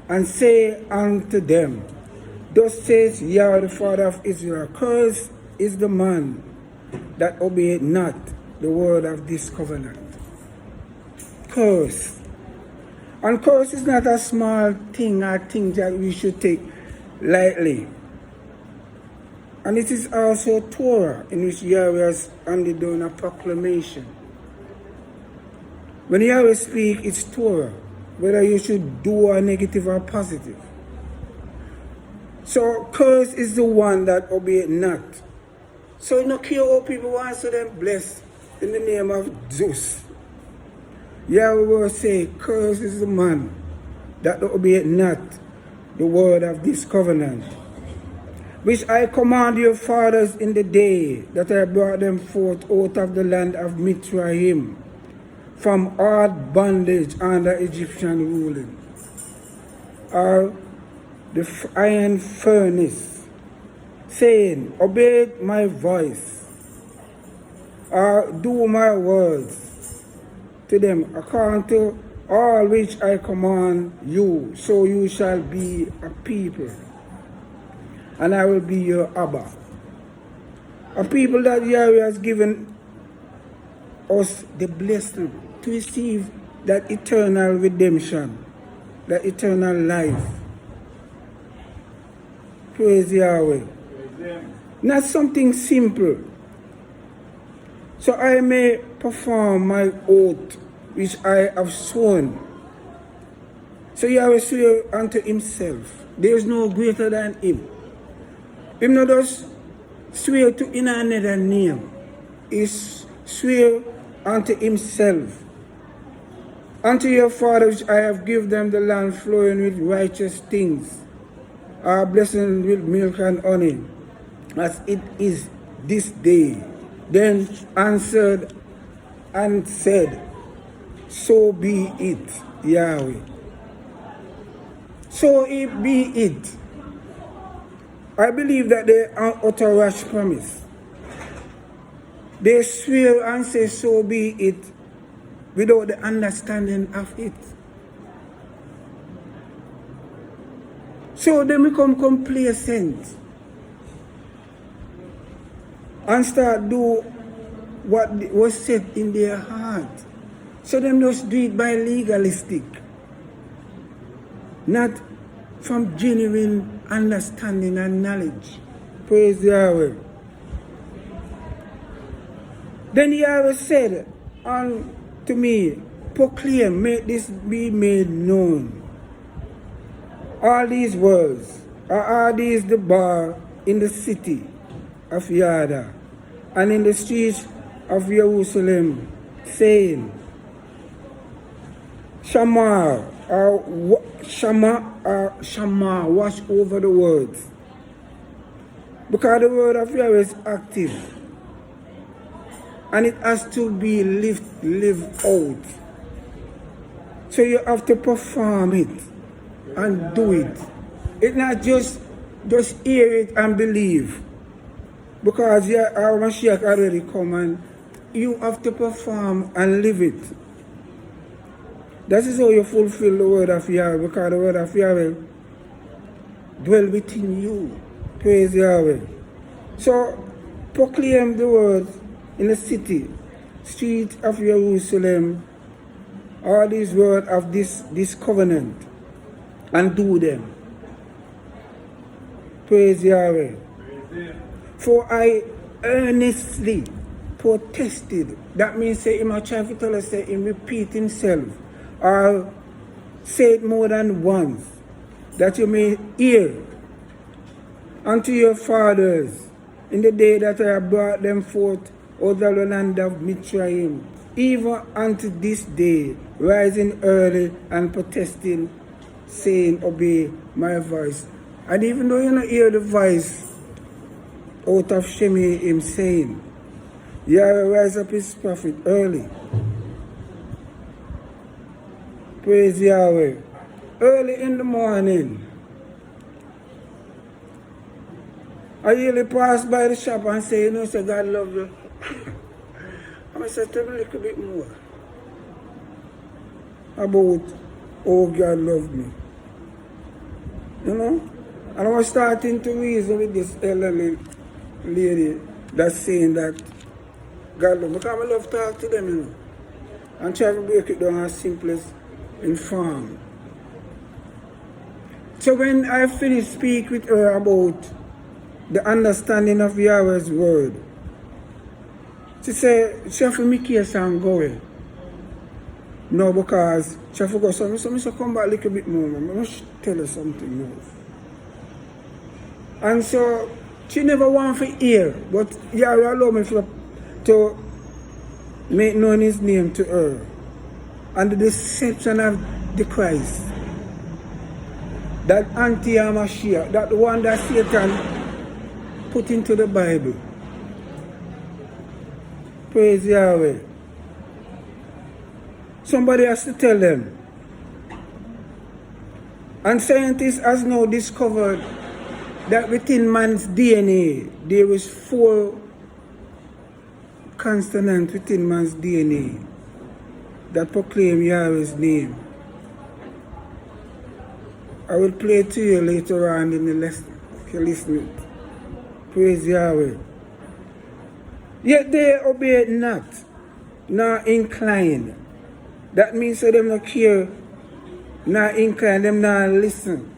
and say unto them, Thus says Yahweh the Father of Israel, Cursed is the man that obeyeth not the word of this covenant. Curse. And curse is not a small thing or thing that we should take lightly. And it is also Torah, in which Yahweh has handed down a proclamation. When Yahweh speaks, it's Torah, whether you should do a negative or positive. So, curse is the one that obeyeth not. So, you know, care how people want to them blessed in the name of Zeus. Yahweh will say, Curse is the man that obeyeth not the word of this covenant, which I command your fathers in the day that I brought them forth out of the land of Mitzrayim, from hard bondage under Egyptian ruling, or the iron furnace, saying, Obey my voice, or do my words to them, according to all which I command you, so you shall be a people, and I will be your Abba. A people that Yahweh has given us the blessing to receive that eternal redemption, that eternal life. Praise Yahweh. Not something simple. So I may perform my oath which I have sworn. So Yahweh swear unto himself. There is no greater than him. Him not just swear to in another name. He swear unto himself. Unto your fathers I have given them the land flowing with righteous things, our blessing with milk and honey, as it is this day. Then answered and said, So be it, Yahweh. So it be it. I believe that they utter rash promise. They swear and say, So be it, without the understanding of it. So they become complacent and start do what was said in their heart. So them just do it by legalistic, not from genuine understanding and knowledge. Praise Yahweh. Then Yahweh said unto me, Proclaim, make this be made known. All these words, are these the bar in the city of Yada, and in the streets of Jerusalem, saying, Shama, Shama, watch over the words. Because the word of Yahweh is active, and it has to be lived out. So you have to perform it and do it. It's not just hear it and believe. Because our Mashiach already come, and you have to perform and live it. That is how you fulfill the word of Yahweh, because the word of Yahweh dwell within you. Praise Yahweh. So proclaim the word in the city, street of Jerusalem, all these words of this covenant, and do them. Praise Yahweh. For I earnestly protested. That means say him a try to tell us, say him repeat himself, or say it more than once, that you may hear unto your fathers in the day that I have brought them forth out of the land of Mitzrayim, even unto this day, rising early and protesting, saying, Obey my voice. And even though you don't hear the voice out of Simeon saying, Yahweh rise up his prophet early. Praise Yahweh. Early in the morning, I usually pass by the shop and say, say God love you. I say, tell me a little bit more about how God loved me. You know? And I was starting to reason with this elderly lady that's saying that God love. Because I love to talk to them, you know. And try to break it down as simple as in form. So when I finished speak with her about the understanding of Yahweh's word, she said, she have to make case and go away. No, because she have to go. So I should come back a little bit more. I must tell her something more. And so she never want to hear, but Yahweh allow me to make known his name to her. And the deception of the Christ. That anti-Mashiach, that one that Satan put into the Bible. Praise Yahweh. Somebody has to tell them. And scientists has now discovered that within man's DNA, there is 4 consonants within man's DNA that proclaim Yahweh's name. I will play it to you later on in the lesson, if you listen. Praise Yahweh. Yet they obey not, nor incline. That means that them not care, nor incline, them not listen.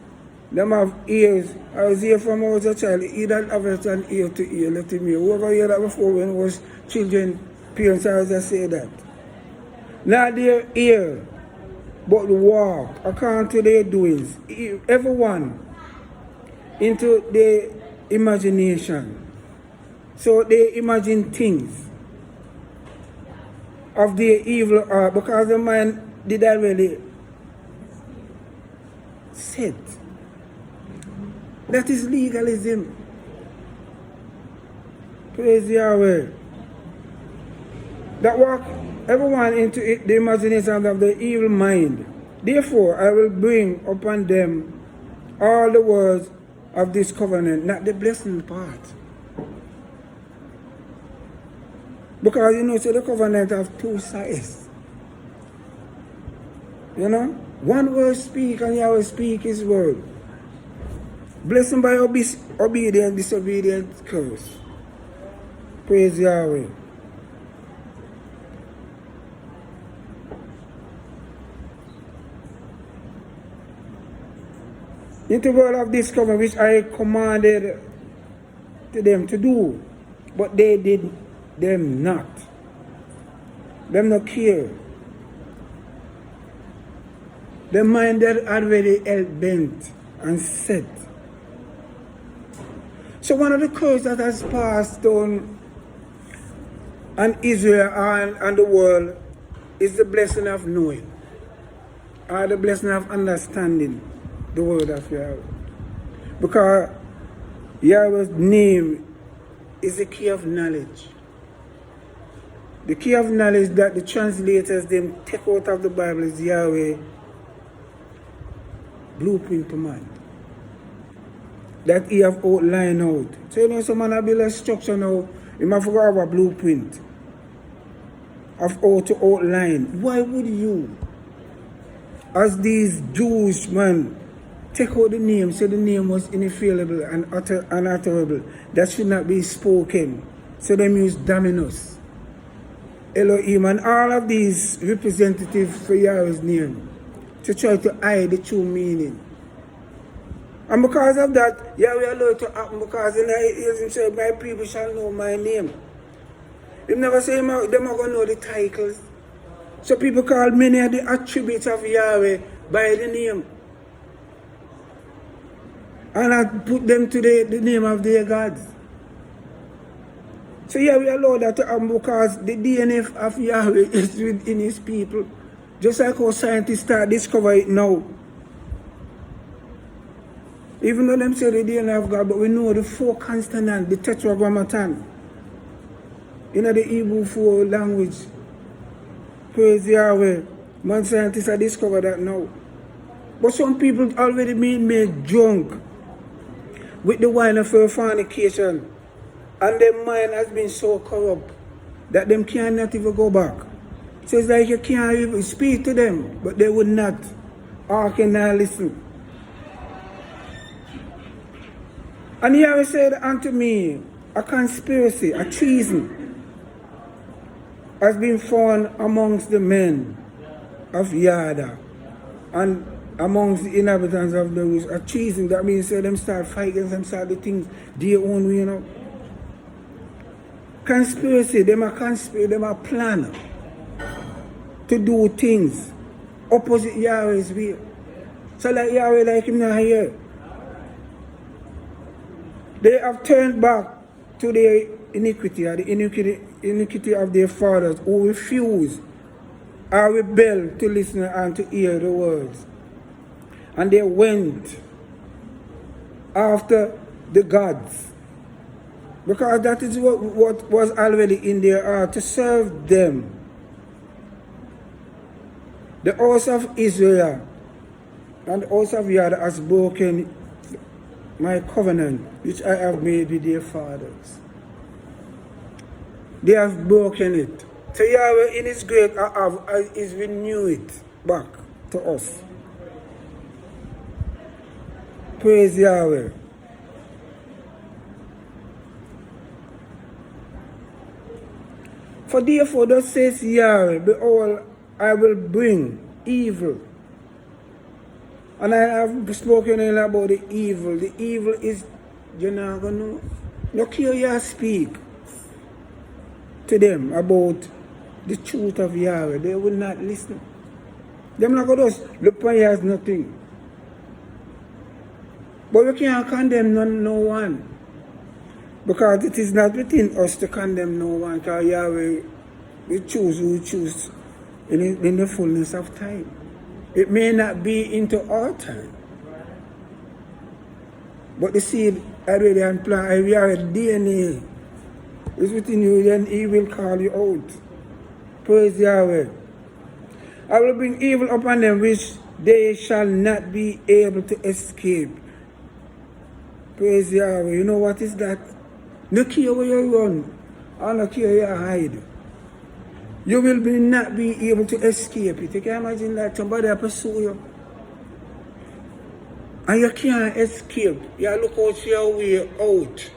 Them have ears. I was here from when I was a child. He that have an ear to ear, let him hear. Whoever heard that before when I was children, parents always say that. Not their ear, but walk according to their doings. Everyone into their imagination. So they imagine things of their evil heart because the mind did already set. That is legalism. Praise Yahweh. That walk everyone into the imagination of the evil mind. Therefore, I will bring upon them all the words of this covenant, not the blessing part. Because you know, so the covenant have 2 sides. You know? One word speak and Yahweh speak his word. Blessing by obedient, disobedient curse. Praise Yahweh. In the world of this covenant which I commanded to them to do, but they did them not. Them not care. The mind that already held bent and set. So one of the curses that has passed on Israel and the world is the blessing of knowing, or the blessing of understanding the word of Yahweh. Because Yahweh's name is the key of knowledge. The key of knowledge that the translators then take out of the Bible is Yahweh blueprint to man. That he have outlined out. So you know, some man have built a structure now, he might forget have a blueprint of how to outline. Why would you, as these Jewish men, take out the name, so the name was ineffable and unutterable, that should not be spoken. So they use Dominus, Elohim, and all of these representatives for Yahweh's name to try to hide the true meaning. And because of that, Yahweh allowed to happen because he hears him say, my people shall know my name. He never say them are going to know the titles. So people call many of the attributes of Yahweh by the name. And I put them to the name of their gods. So Yahweh allowed that to happen because the DNA of Yahweh is within his people. Just like how scientists start discovering it now. Even though them say the DNA of God, but we know the 4 consonants, the tetragrammaton. In the Hebrew 4 language. Praise Yahweh. Man scientists have discovered that now. But some people already been made drunk with the wine of fornication. And their mind has been so corrupt that them cannot even go back. So it's like you can't even speak to them, but they would not. Or cannot listen. And Yahweh said unto me, a conspiracy, a treason, has been found amongst the men of Yada and amongst the inhabitants of the roost. A treason, that means them start fighting against them, start the things their own way, you know. Conspiracy, them a plan to do things opposite Yahweh's will. So like Yahweh like him not here. They have turned back to their iniquity, or the iniquity of their fathers, who refuse or rebel to listen and to hear the words. And they went after the gods, because that is what was already in their heart, to serve them. The house of Israel and the house of Yahweh has broken my covenant which I have made with their fathers. They have broken it. So Yahweh in his great is renew it back to us. Praise Yahweh. For therefore thus says Yahweh, behold, I will bring evil. And I have spoken about the evil. The evil is, you're not going to know. Look here, you speak to them about the truth of Yahweh. They will not listen. They're not going to just look upon you as nothing. But we can't condemn no one. Because it is not within us to condemn no one. Because Yahweh, we choose who we choose in the fullness of time. It may not be into our time. But the seed already implanted, we are a DNA. It's within you, then he will call you out. Praise Yahweh. I will bring evil upon them which they shall not be able to escape. Praise Yahweh. You know what is that? No care where you run, or no care where you hide. You will not be able to escape it. You can imagine that somebody pursue you. And you can't escape. You look out for your way out.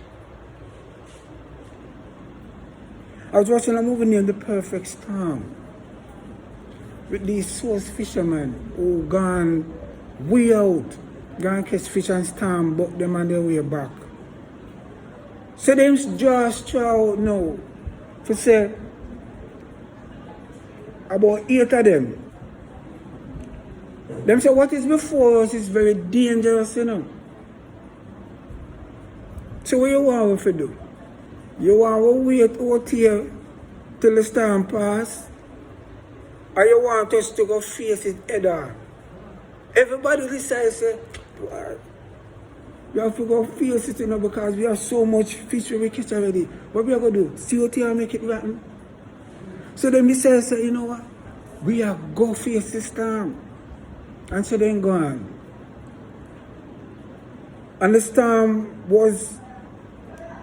I was watching a movie named The Perfect Storm, with these source fishermen who gone way out, gone catch fish and storm, but them on their way back. So them just straw out now to say about 8 of them. Them say what is before us is very dangerous, you know. So what you want to do? You want to wait out here till the storm pass? Or you want us to go face it head on? Everybody decides, say, we have to go face it, you know, because we have so much fish we catch already. What we are going to do? See what you make it rotten? So then decide, say, you know what? We are go face the storm. And so then go on. And the storm was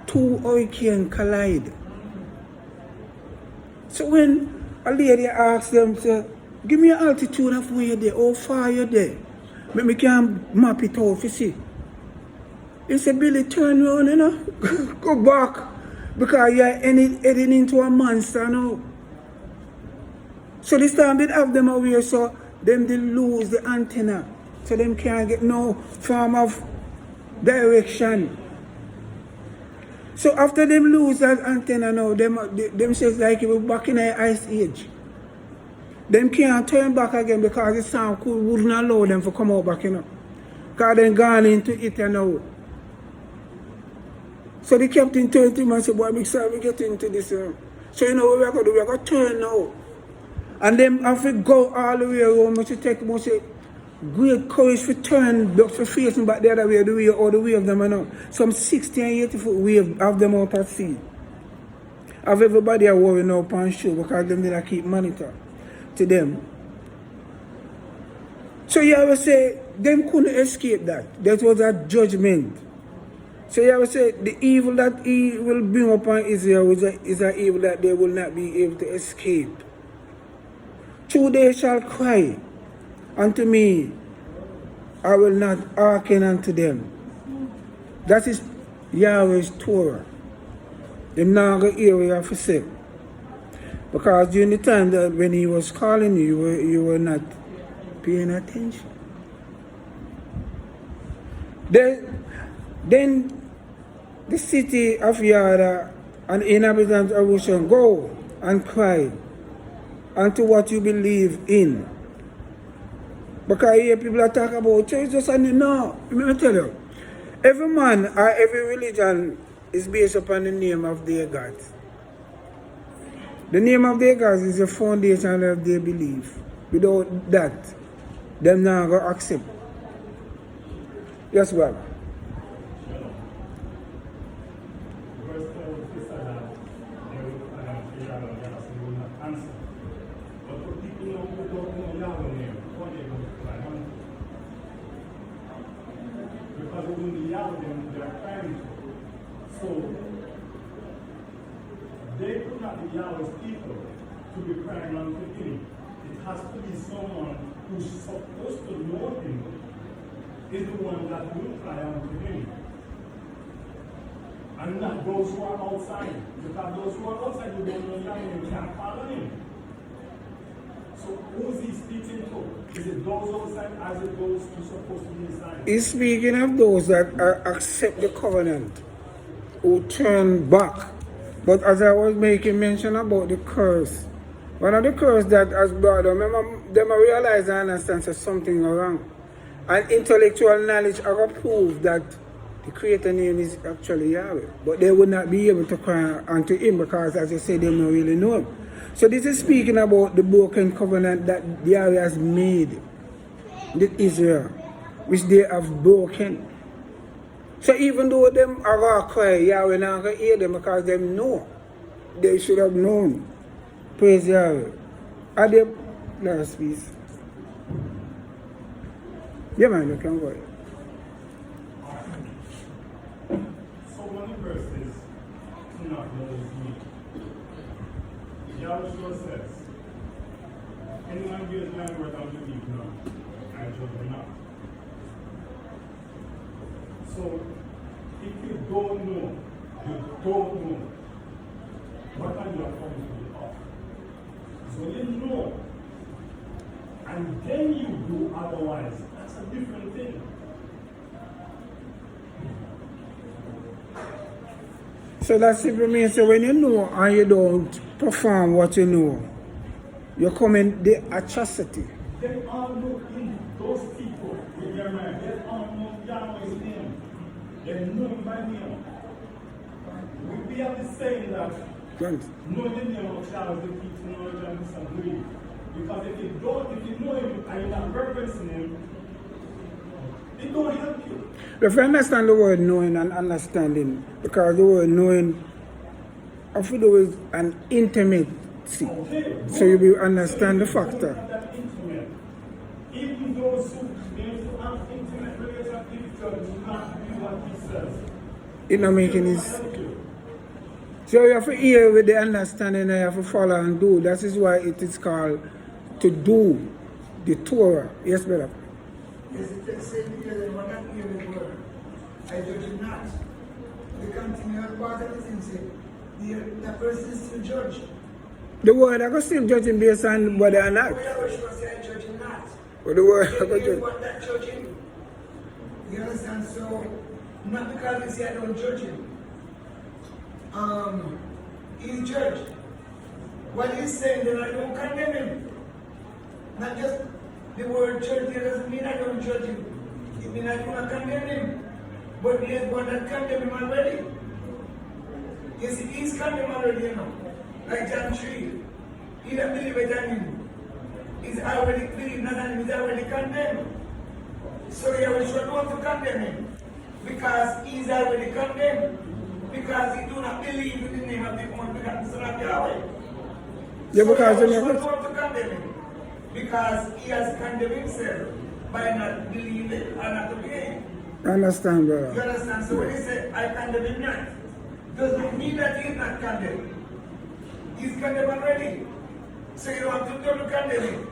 2 hurricanes collide. So when a lady asked them, say, give me an altitude of where you're there, how far you're there. But me can map it out, you see. He said, Billy, turn around, you know, go back. Because you're heading into a monster now. So this time they have them away, so them they lose the antenna. So them can't get no form of direction. So after them lose that antenna now, them says like we're back in the ice age. Them can't turn back again because the sound wouldn't allow them to come out back, you know. Because they gone into it, you know. So the captain turned to him and said, boy, I'm excited we get into this. So you know what we're going to do? We're going to turn now. And then have to go all the way around, we should take much great courage to turn, for facing back the other way, or the way of them, you know. Some 60 and 80 foot wave of them out at sea. Have everybody are worrying now upon shore because them did keep monitor to them. So Yahweh say, them couldn't escape that. That was a judgment. So Yahweh say, the evil that he will bring upon Israel is an evil that they will not be able to escape. True, they shall cry unto me, I will not hearken unto them. That is Yahweh's Torah. Them not going to hear what you have to say. Because during the time that when he was calling you were not paying attention. Then the city of Yada and inhabitants of Ocean go and cry unto what you believe in. Because I hear people are talking about church just and no. Let me tell you, every man or every religion is based upon the name of their God. The name of their God is the foundation of their belief. Without that, them not going to accept. Yes, brother. So they could not be Yahweh's people to be crying unto him. It has to be someone who's supposed to know him is the one that will cry unto him. And not those who are outside. Because those who are outside who don't know Yahweh can't call on him. So who is he speaking to? Is it those outside as it those who are supposed to be inside? He's speaking of those that accept the covenant, who turn back. But as I was making mention about the curse, one of the curse that has brought them, them realize and understand that something wrong. And intellectual knowledge are prove that the creator name is actually Yahweh. But they would not be able to cry unto him because, as I said, they don't really know him. So this is speaking about the broken covenant that Yahweh has made with Israel, which they have broken. So even though them are going to cry, Yahweh not going to hear them because they know. They should have known. Praise Yahweh. Are they last piece? Yeah, man, you can go ahead. So one of the verses do not know me. Yahweh says, anyone gives my word unto me, no, I judge him not. So if you don't know, what are you accountable of? So you know, and then you do otherwise, that's a different thing. So that simply means that when you know and you don't perform what you know, you commit the atrocity. They all know in those people in their mind, they all know Yahweh's name. They know him by name. We have the saying that know the name of Charles the key to knowledge and disagree. Because if you know him and you're not referencing him, it don't help you. If you understand the word knowing and understanding, because the word knowing, I feel there is an intimacy. Okay. So you will understand the factor. That intimate. Even those who have intimate relationship with God do not do what he says. It's not making his. So you have to hear with the understanding and you have to follow and do. That is why it is called to do the Torah. Yes, brother. Yes, it says here that we're not hearing the word. I judge it not. The continual part of the thing said, the person is still judged. The word I can still judge him based on whether or not. The way I was supposed to say I judge him not. But the word I can judge. What that judging. You understand? So, not because they say I don't judge him. He's judged. What he's saying that I don't condemn him. Not just the word judge here doesn't mean I don't judge him. It means I do not condemn him. But there's one that condemned him already. You see, he's condemned already, you know. Like John 3. He that believeth on him is already believed, not on him, is already condemned. So you should want to condemn him. Because he's already condemned. Because he do not believe in the name of the only begotten Son of Yahweh. Yeah, because so you should want to condemn him. Because he has condemned himself by not believing and not obeying. I understand, brother. You understand? So when he said, I condemn him not, does not mean that he is not condemned. He's condemned already. So you don't have to condemn him.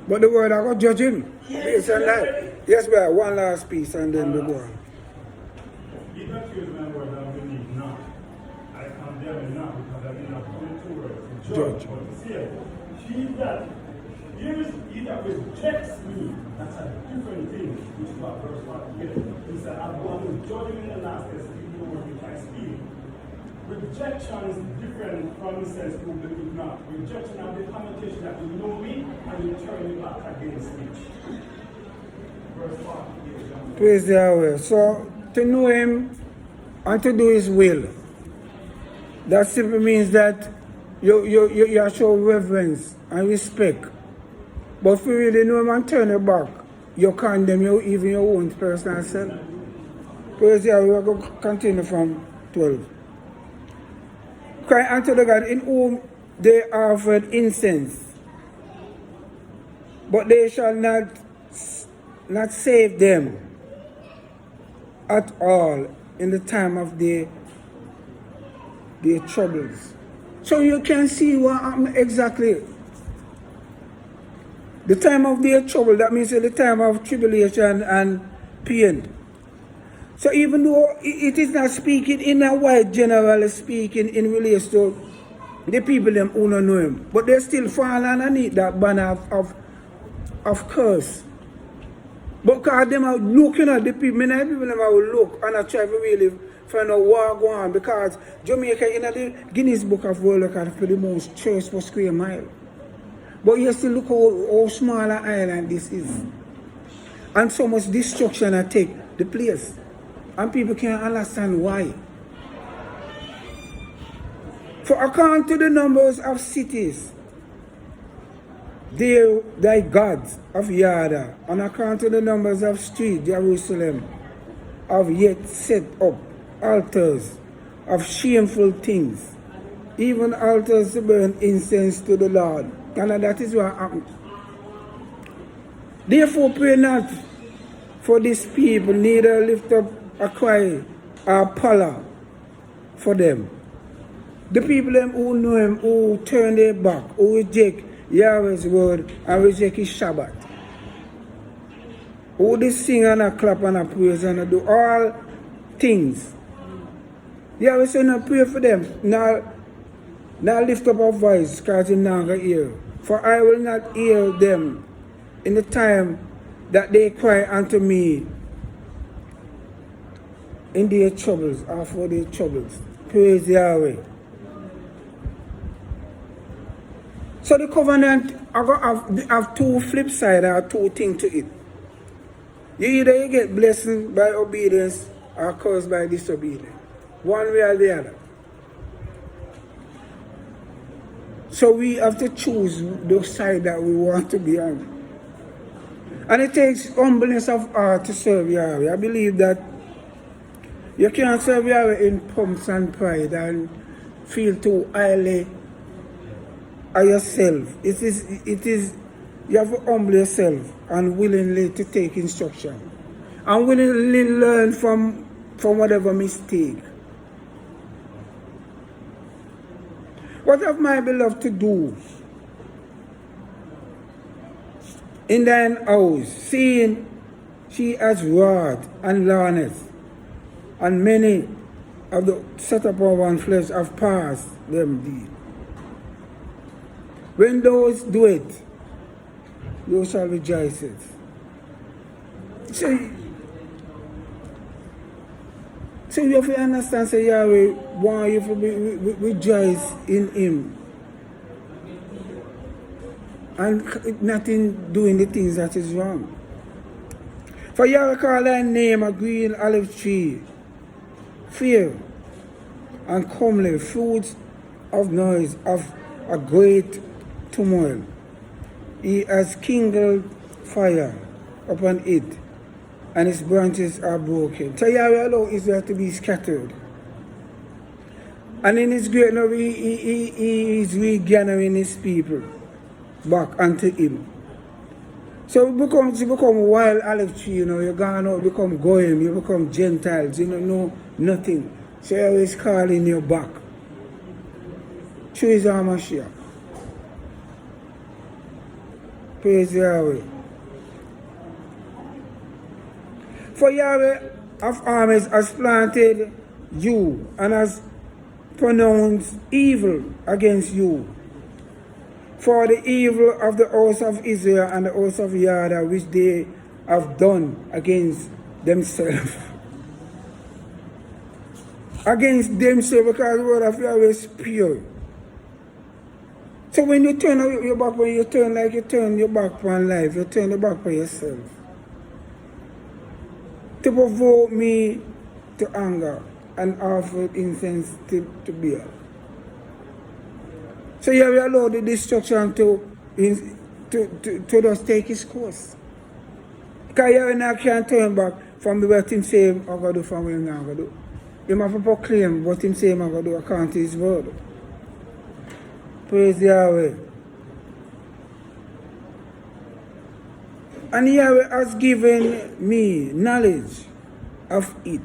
But the word I got judge him. Yes, It's a lie. Yes, brother. One last piece and then we go on. He that hears my judge. He that rejects me, that's a different thing, which is what verse 1 here. He said, I'm going to judge him in the last days, if you know which I speak. Rejection is different from the sense who believe not. Rejection of the connotation that you know me and you turn me back against me. Verse 1. Praise Yahweh. So, to know him and to do his will, that simply means that you show reverence and respect. But if you really know him and turn your back, you condemn even your own personal self. Praise Yahweh. We're going to continue from 12. Cry unto the God in whom they offered incense, but they shall not save them at all in the time of their troubles. So you can see what happened exactly. The time of their trouble, that means the time of tribulation and pain. So even though it is not speaking in a wide general speaking in relation to the people them who don't know him, but they still fall underneath that banner of curse. Because them are looking at the people, many people them will look and I try to really find out what going on, because Jamaica in the Guinness Book of World Record for the most church per square mile. But you still look how small an island this is. And so much destruction I take the place. And people can't understand why. For according to the numbers of cities, they thy gods of Yada, and according to the numbers of streets, Jerusalem, have yet set up altars of shameful things, even altars to burn incense to the Lord. And that is what happened. Therefore pray not for these people, neither lift up a cry or palla for them. The people them who know him, who turn their back, who reject Yahweh's word and reject his Shabbat. Who they sing and a clap and a praise and a do all things. Yahweh say no pray for them. Now lift up a voice, because him not going to hear. For I will not hear them in the time that they cry unto me in their troubles, or for their troubles. Praise Yahweh. So the covenant have two flip sides or two things to it. You get blessing by obedience or cursed by disobedience. One way or the other. So we have to choose the side that we want to be on. And it takes humbleness of heart to serve Yahweh. I believe that you can't serve Yahweh in pomps and pride and feel too highly of yourself. It is you have to humble yourself and willingly to take instruction. And willingly learn from whatever mistake. What have my beloved to do in thine house, seeing she has wrath and larness, and many of the set up of one flesh have passed them deed. When those do it, you shall rejoice it. So you have to understand, say Yahweh want you to rejoice in him. And nothing doing the things that is wrong. For Yahweh call thy name a green olive tree, fair and comely, fruits of noise, of a great turmoil. He has kindled fire upon it, and its branches are broken. So Yahweh allow Israel to be scattered. And in his great love, he is regathering his people back unto him. So you become wild olive tree, you're gone out, become goyim, you become Gentiles, you don't know nothing. So Yahweh is calling you back. Through his Mashiach. Praise Yahweh. For Yahweh of armies has planted you and has pronounced evil against you for the evil of the house of Israel and the house of Yada, which they have done against themselves. Against themselves, because the word of Yahweh is pure. So when you turn your back on, you turn like you turn your back on life, you turn your back on yourself. To provoke me to anger and offer incense to Baal. So you will allow the destruction to just take its course. Because you now can't turn back from what him say I'm going to do from what I'm going to do. You have to proclaim what him say I'm going to do according to his word. Praise Yahweh. And Yahweh has given me knowledge of it.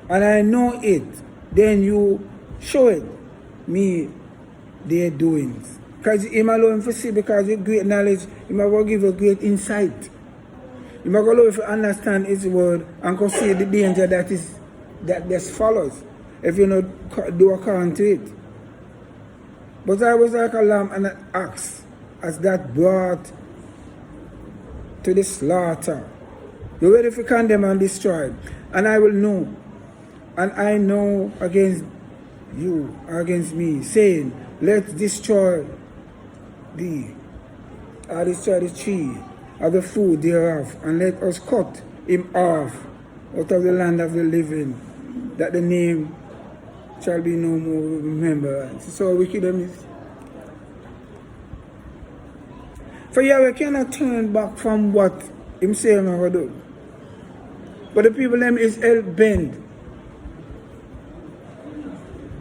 And I know it. Then you show it me their doings. Because him alone for see, because with great knowledge, he will give you great insight. He will allow you to understand his word and can see the danger that follows if you not do according to it. But I was like a lamb and an ox, as that brought to the slaughter. You're ready to condemn and destroy. And I will know. And I know against you, against me, saying, let's destroy thee, or destroy the tree of the food thereof, and let us cut him off out of the land of the living, that the name shall be no more remembered. So wicked them is. For Yahweh cannot turn back from what him say him going to do. But the people them is hell-bent.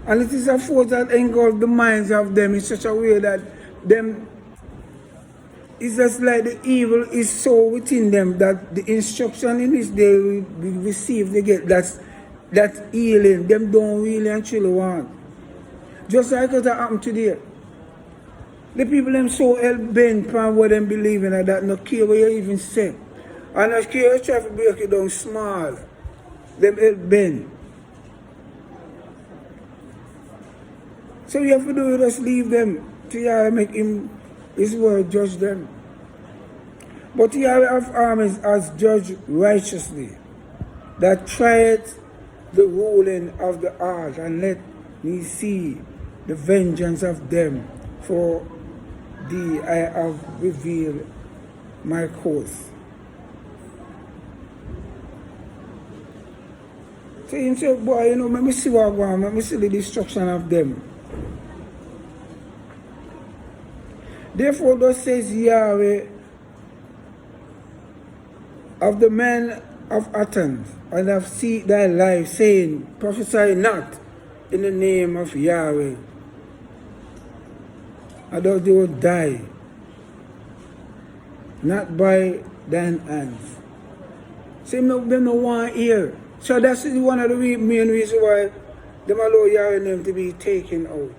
And it is a force that engulfs the minds of them in such a way that them, it's just like the evil is so within them that the instruction in which they receive, they get that's healing. Them don't really and truly want. Just like what happened today. The people them so hell-bent on what them believe in that no care what you even say. And no care you try to break it down small. Them hell-bent. So you have to do is just leave them to Yahweh make him his word judge them. But Yahweh of armies has judged righteously, that trieth the ruling of the heart, and let me see the vengeance of them. For thee I have revealed my course. So he said, boy, let me see what I want, let me see the destruction of them. Therefore, thus says Yahweh of the men of Athens, and have seen thy life, saying, prophesy not in the name of Yahweh, and thou they will die, not by thine hands. So them no want hear. So that's one of the main reasons why them allow Yahweh name to be taken out.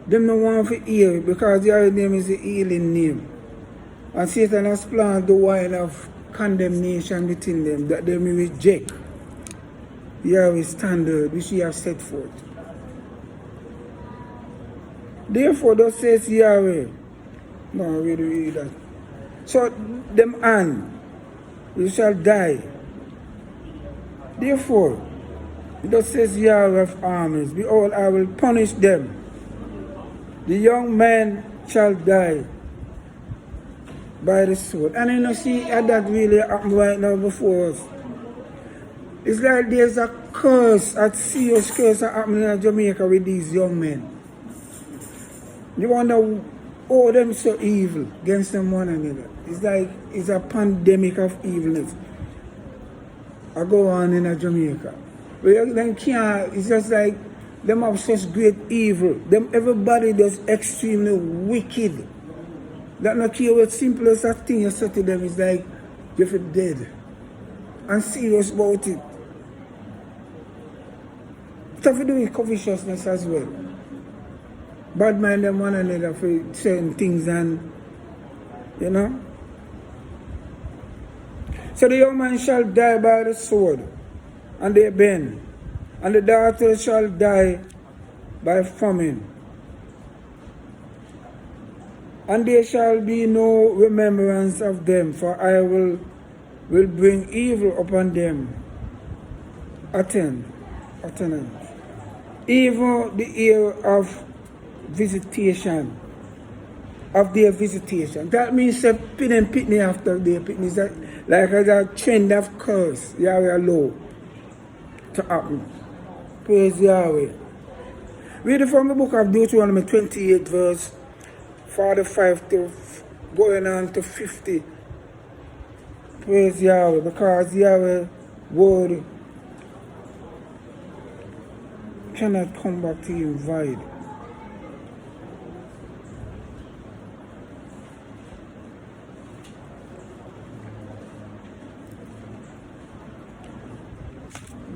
Them no want to hear, because Yahweh name is the healing name. And Satan has planted the wine of condemnation within them, that they may reject Yahweh's standard which he has set forth. Therefore, thus says Yahweh. No, we read that. So them and you shall die. Therefore, thus says Yahweh of armies, behold, I will punish them. The young man shall die by the sword. And see that really happened right now before us. It's like there's a curse, a serious curse that happening in Jamaica with these young men. You wonder, oh, them so evil against them one another. It's like it's a pandemic of evilness. I go on in Jamaica. But them can't, it's just like them have such great evil. Them everybody does extremely wicked. That not care what simplest thing you say to them is like you're dead. And serious about it. Stuff to do with covetousness as well. Bad mind them one another for certain things, and So the young man shall die by the sword, and they bend, and the daughter shall die by famine, And there shall be no remembrance of them, for I will bring evil upon them. Attendance. Even the year of visitation, of their visitation. That means a pin and pitney after their pitney. Is that like a trend of curse, Yahweh allow to happen. Praise Yahweh. Read from the book of Deuteronomy 28, verse 45 to going on to 50. Praise Yahweh, because Yahweh word cannot come back to you void.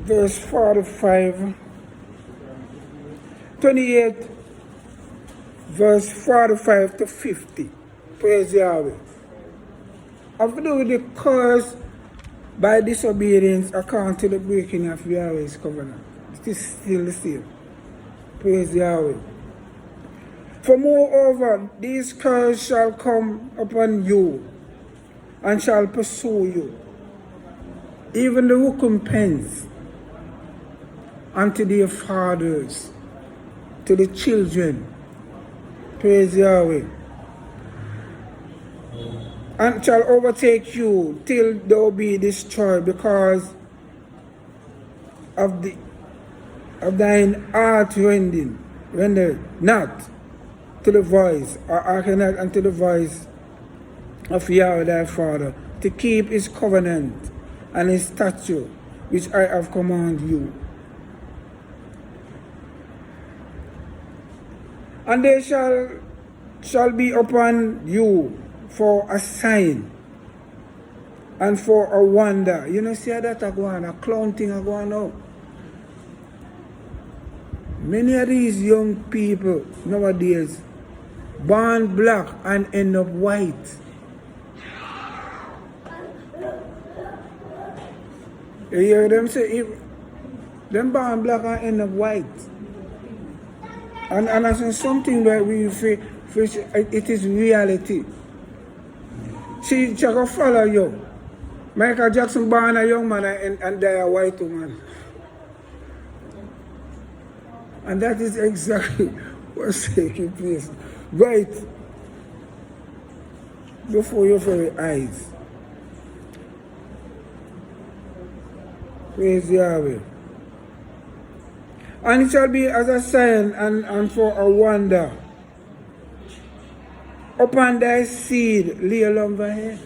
Verse 45, 28, verse 45 to 50. Praise Yahweh. Have to do with the curse by disobedience according to the breaking of Yahweh's covenant. It is still the same. Praise Yahweh. For moreover, these curses shall come upon you and shall pursue you, even the recompense unto their fathers, to the children. Praise Yahweh. And shall overtake you till thou be destroyed, because of thine heart rendered not to the voice, or hearken not unto the voice of Yahweh thy Father, to keep his covenant and his statute which I have commanded you. And they shall be upon you for a sign and for a wonder. You know, see that a clown thing a going on. Many of these young people nowadays born black and end up white. You hear them say, if them born black and end up white. And that's something that we feel it is reality. See, Chaka follow you. Michael Jackson born a young man and die a white woman. And that is exactly what's taking place right before your very eyes. Praise Yahweh. And it shall be as a sign and for a wonder. Upon thy seed lay along thy head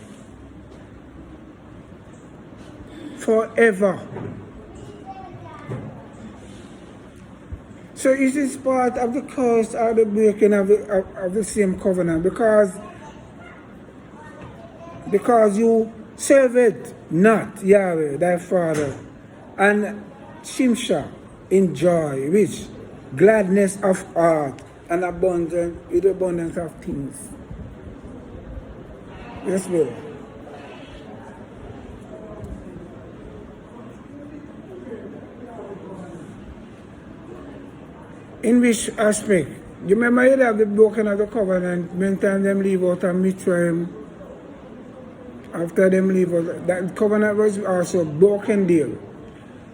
forever. So it is part of the curse or the breaking of the same covenant, because you serve it not Yahweh thy Father, and Shimsha in joy, which gladness of heart and abundance of things. Yes, brother. In which aspect? You remember you have the broken of the covenant, many times them leave out of Mitzrayim. After them leave out, that covenant was also broken deal.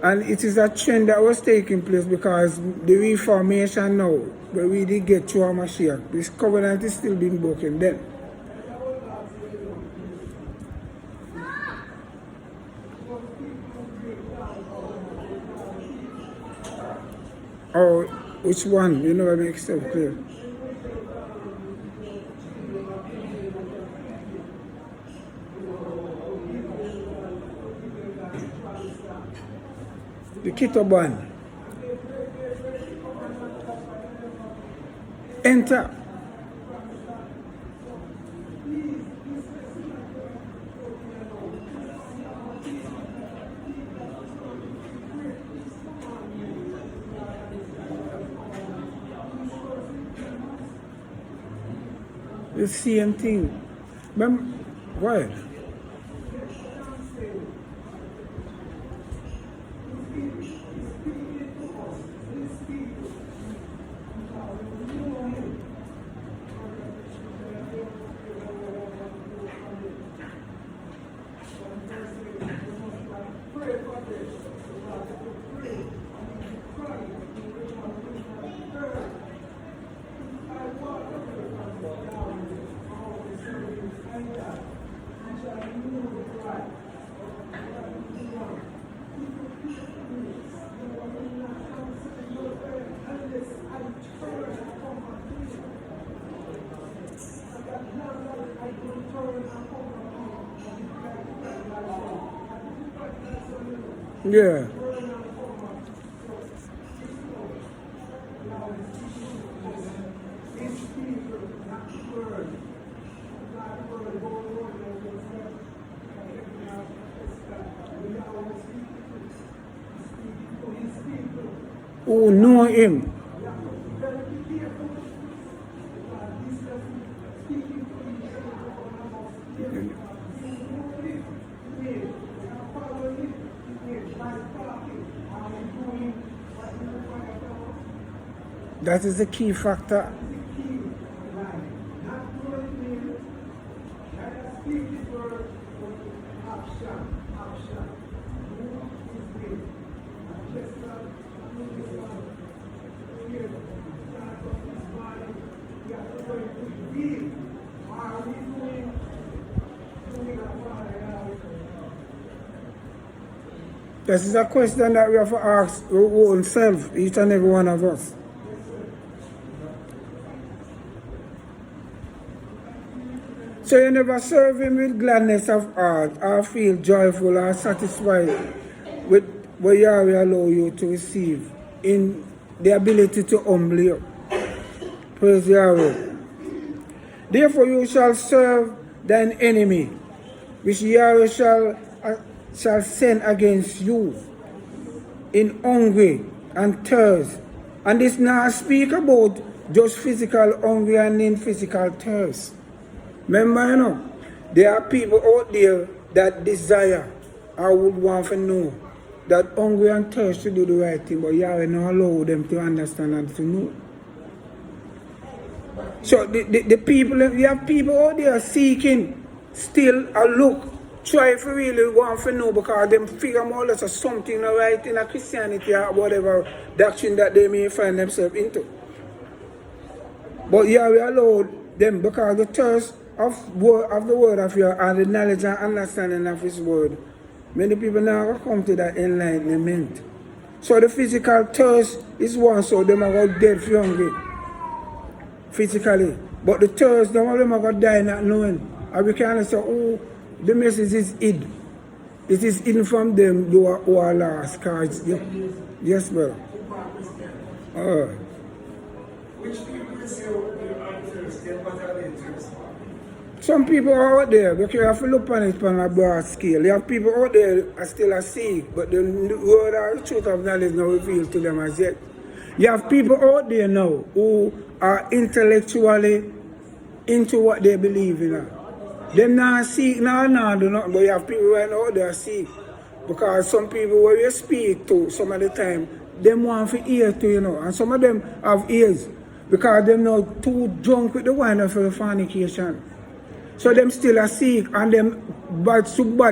And it is a trend that was taking place because the Reformation now, where we did get to our Mashiach, this covenant is still being broken then. Or which one? You know, I make stuff clear. The Kitoban. Enter. The same thing. Why? Yeah. Who know him? That is the key factor. This is a question that we have to ask our own self, each and every one of us. So you never serve him with gladness of heart, or feel joyful or satisfied with what Yahweh allow you to receive in the ability to humble you. Praise Yahweh. Therefore you shall serve thine enemy, which Yahweh shall send against you in hunger and thirst. And this now speak about just physical hunger and in physical thirst. Remember, you know, there are people out there that desire or would want to know that hunger and thirst to do the right thing, but Yahweh not allow them to understand and to know. So the people, we have people out there seeking still a look, try to really want to know because them figure more or less something right in a Christianity or whatever doctrine that they may find themselves into. But Yahweh allowed them because the thirst of the word of Yahweh and the knowledge and understanding of His word. Many people now come to that enlightenment. So the physical thirst is one, so them are going dead for hungry. Physically. But the thirst, some of them are going to die not knowing. And we can say, oh, the message is hid. It is hidden from them who are lost. Yes, brother. Which people say you are thirsty, but are they thirsty? Some people are out there, but you have to look on it on a broad scale. You have people out there that are still a seek, but the word or the truth of knowledge is not revealed to them as yet. You have people out there now who are intellectually into what they believe in. Them not seek, do nothing, but you have people right now out there seek. Because some people where you speak to some of the time, them want to hear to, you know, and some of them have ears because they're not too drunk with the wine for the fornication. So them still a seek and them bad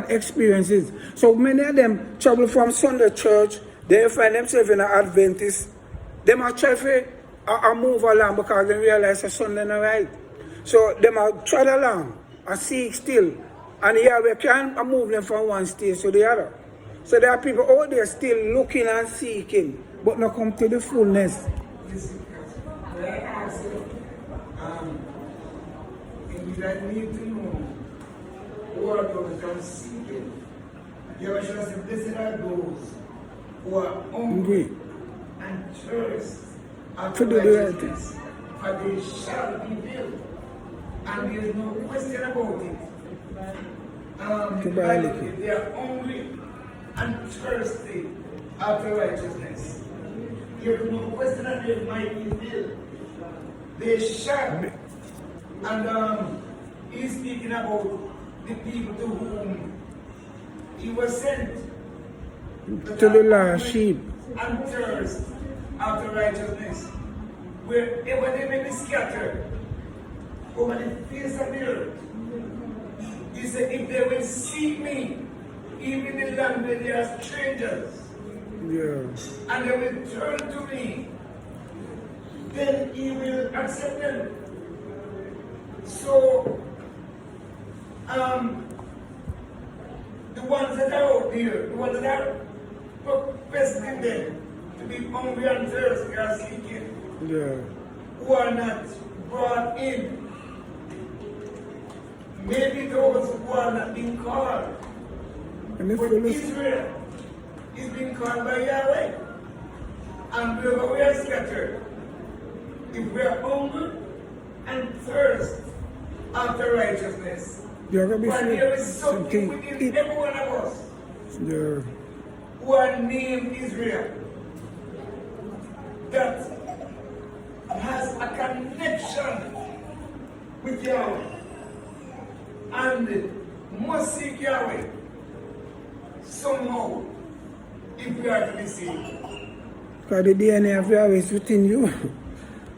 experiences. So many of them travel from Sunday church, they find themselves in an Adventist. Them are try to move along because they realize a Sunday not right. So them are trod along and seek still. And Yahweh can move them from one stage to the other. So there are people out there still looking and seeking, but not come to the fullness. That need to know who are those who come seeking. Yahweh shall say, blessed are those who are hungry and thirst after righteousness, for they shall be filled. And there is no question about it. They are hungry and thirsty after righteousness. There is no question that they might be filled. They shall be. And he's speaking about the people to whom he was sent. To the lost sheep. And thirst after righteousness. Wherever they may be scattered over the face of the earth. He said, if they will seek me even the land where they are strangers, Yeah. and they will turn to me, then he will accept them. So, the ones that are out there, the ones that are professing them to be hungry and thirsty are seeking, Yeah. who are not brought in. Maybe those who are not being called. And if But you listen, Israel is being called by Yahweh. And wherever we are scattered, if we are hungry and thirst after righteousness, you're going to be for there is something something. within every one of us Yeah. who are named Israel that has a connection with Yahweh and must seek Yahweh somehow if we are to be saved. Because the DNA of Yahweh is within you.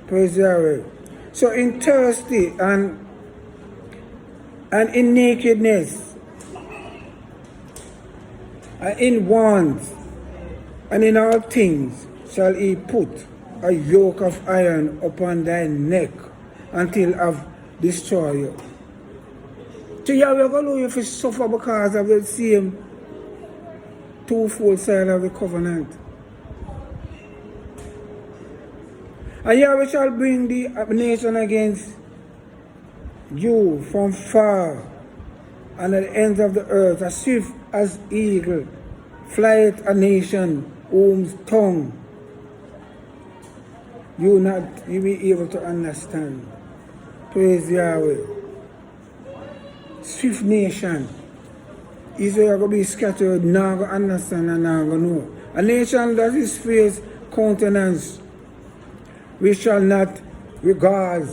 Praise Yahweh. So in thirsty and in nakedness, and in want, and in all things shall he put a yoke of iron upon thy neck until I've destroyed you. So Yahweh going to allow you to suffer because of the same twofold side of the covenant. And Yahweh shall bring the nation against you from far and at the ends of the earth, as swift as eagle, flieth a nation whose tongue you be able to understand. Praise Yahweh. Swift nation. Israel going to be scattered, now going to understand and now going to know. A nation that is face countenance, we shall not regard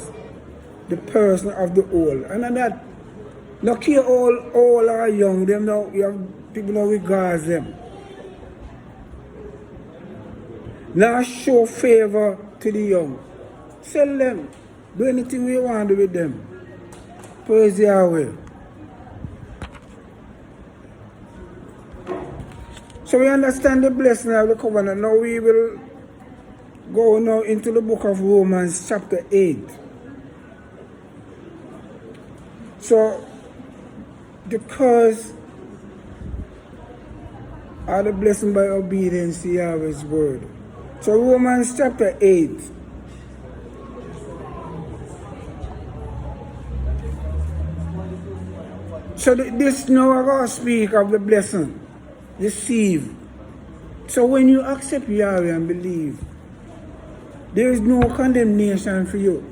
the person of the old. And that, no care all are young, them now, you have people that regard them. Now show favor to the young. Sell them. Do anything we want to do with them. Praise Yahweh. So we understand the blessing of the covenant. Now we will go now into the book of Romans chapter 8. So the curse are the blessing by obedience to Yahweh's word. So Romans chapter 8. So this now I gotta speak of the blessing. Receive. So when you accept Yahweh and believe, there is no condemnation for you.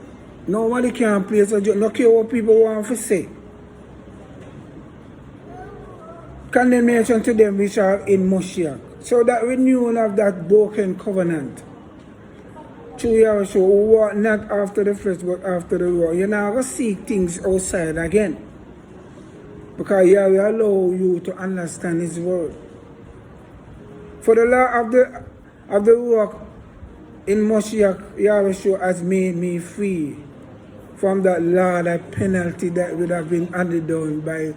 Nobody can place a judgment. No care what people want to say. Condemnation to them which are in Moshiach. So that renewal of that broken covenant. Through Yahweh, who walk not after the flesh but after the law. You're not going to seek things outside again. Because Yahweh allow you to understand His word. For the law of the work in Moshiach, Yahweh has made me free from that law, that penalty that would have been handed down by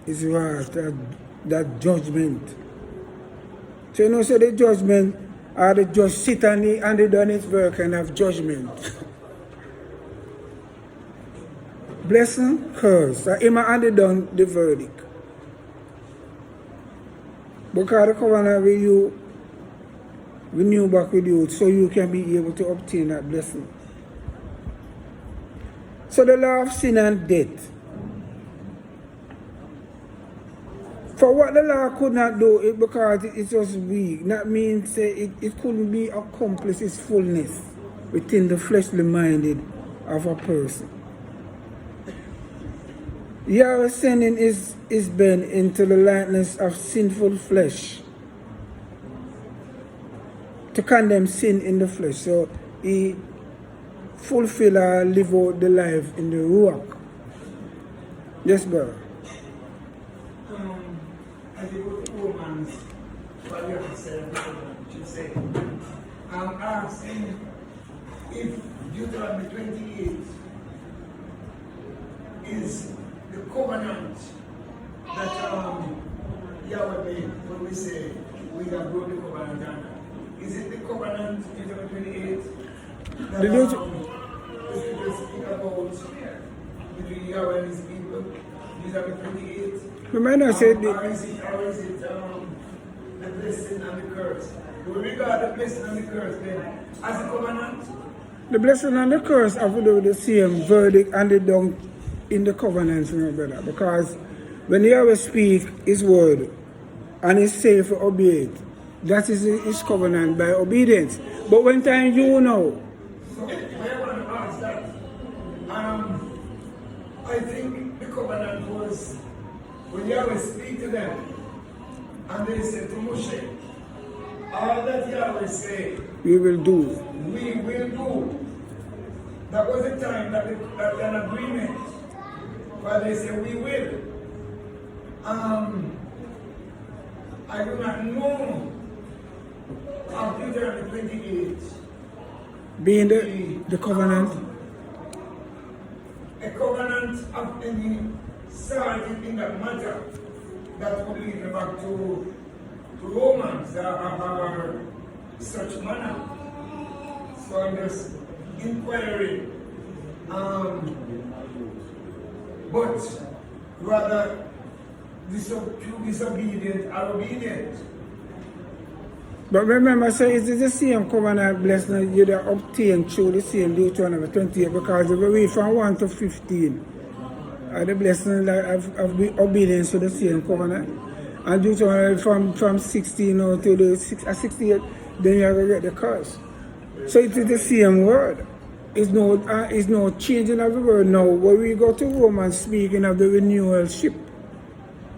His wrath, that judgment. So you know, so the judgment, or the judge sit and he handed down his work and have judgment. Blessing, curse. So him handed down the verdict. Because the covenant with you, renew back with you, so you can be able to obtain that blessing. So the law of sin and death. For what the law could not do, it because it was weak, that means it couldn't be accomplished its fullness within the fleshly minded of a person. Yahweh sending his Ben into the likeness of sinful flesh to condemn sin in the flesh. So he fulfill or live out the life in the Ruach. Yes, brother. As you go to Romans, what you have to say, what you say. I'm asking if Deuteronomy 28 is the covenant that Yahweh made when we say we have broken the covenant? Is it the covenant in Deuteronomy 28 that the scriptures speak about between Yahweh and his people? Deuteronomy 28. We might not say or is it the blessing and the curse? Do we regard the blessing and the curse then as a covenant? the blessing and the curse have to do with the same verdict and the down in the covenants, you know, brother. Because when Yahweh speak his word and he say for obey it, that is his covenant by obedience. But when time you know. So I want to ask that. I think the covenant was when Yahweh speak to them and they said to Moshe, all that Yahweh say, we will do. We will do. That was the time that an agreement where they said we will. I do not know of Deuteronomy 28 Being the covenant. A covenant of any sort in that matter that would lead me back to Romans or such manner. So I'm just inquiring. But rather disobedient or obedient. But remember, so it is the same covenant blessing you have obtained through the same Deuteronomy 28, because if we read from 1 to 15, the blessing that of obedience to the same covenant. And Deuteronomy from 16 now to the 68, then you have to get the curse. So it is the same word. It's no changing of the word now. When we go to Romans, speaking of the renewalship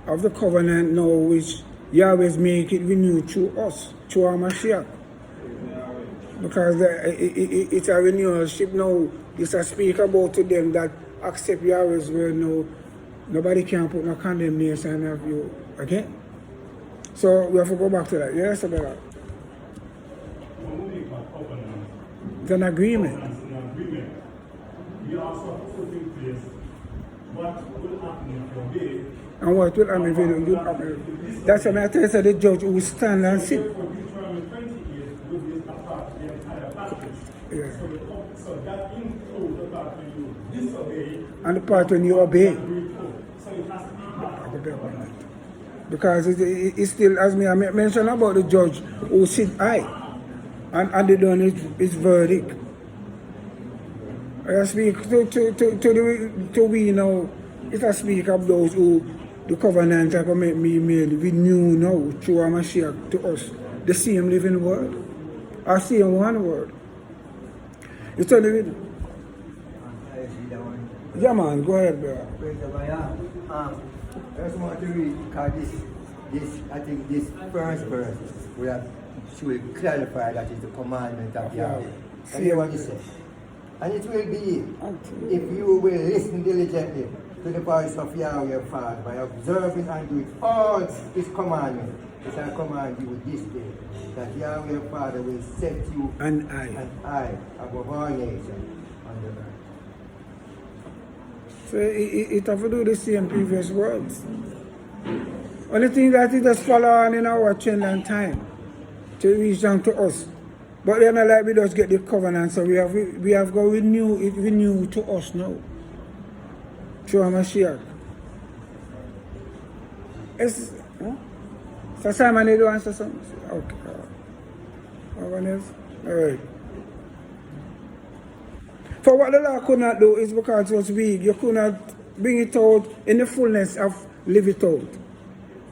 of the covenant now, which Yahweh make it renewed through us, through our Mashiach. Because it's a renewalship now. It's a speak about to them that accept Yahweh's word now. Nobody can put no condemnation of you again. So we have to go back to that. Yes, about that. It's an agreement. We also put in place what will happen if you obey. And what will happen if you don't obey? That's what I tell you, the judge who will stand and sit. Yeah. So that includes the part when you disobey. And the part when you obey. So it has to be part. Because it's still, as I mentioned about the judge who sit high and they done his verdict. I speak to we now, it I speak of those who the covenant that make me made, we knew now through our Mashiach to us, the same living word, our same one word. You tell me, yeah man, go ahead, bro. I just want to read because I think this first verse should clarify that it's the commandment of Yahweh. And hear what he says. And it will be, if you will listen diligently to the voice of Yahweh your Father by observing and doing all his commandments, which I command you this day, that Yahweh your Father will set you and I above all nations on the earth. So it have to do the same previous words. Only thing that it just follow on in our trend and time to reach down to us. But then like we just get the covenant, so we have got renew to us now. Through our Mashiach. So Simon, you do answer something? Okay. Anyone else? Alright. For what the law could not do is because it was weak. You could not bring it out in the fullness of live it out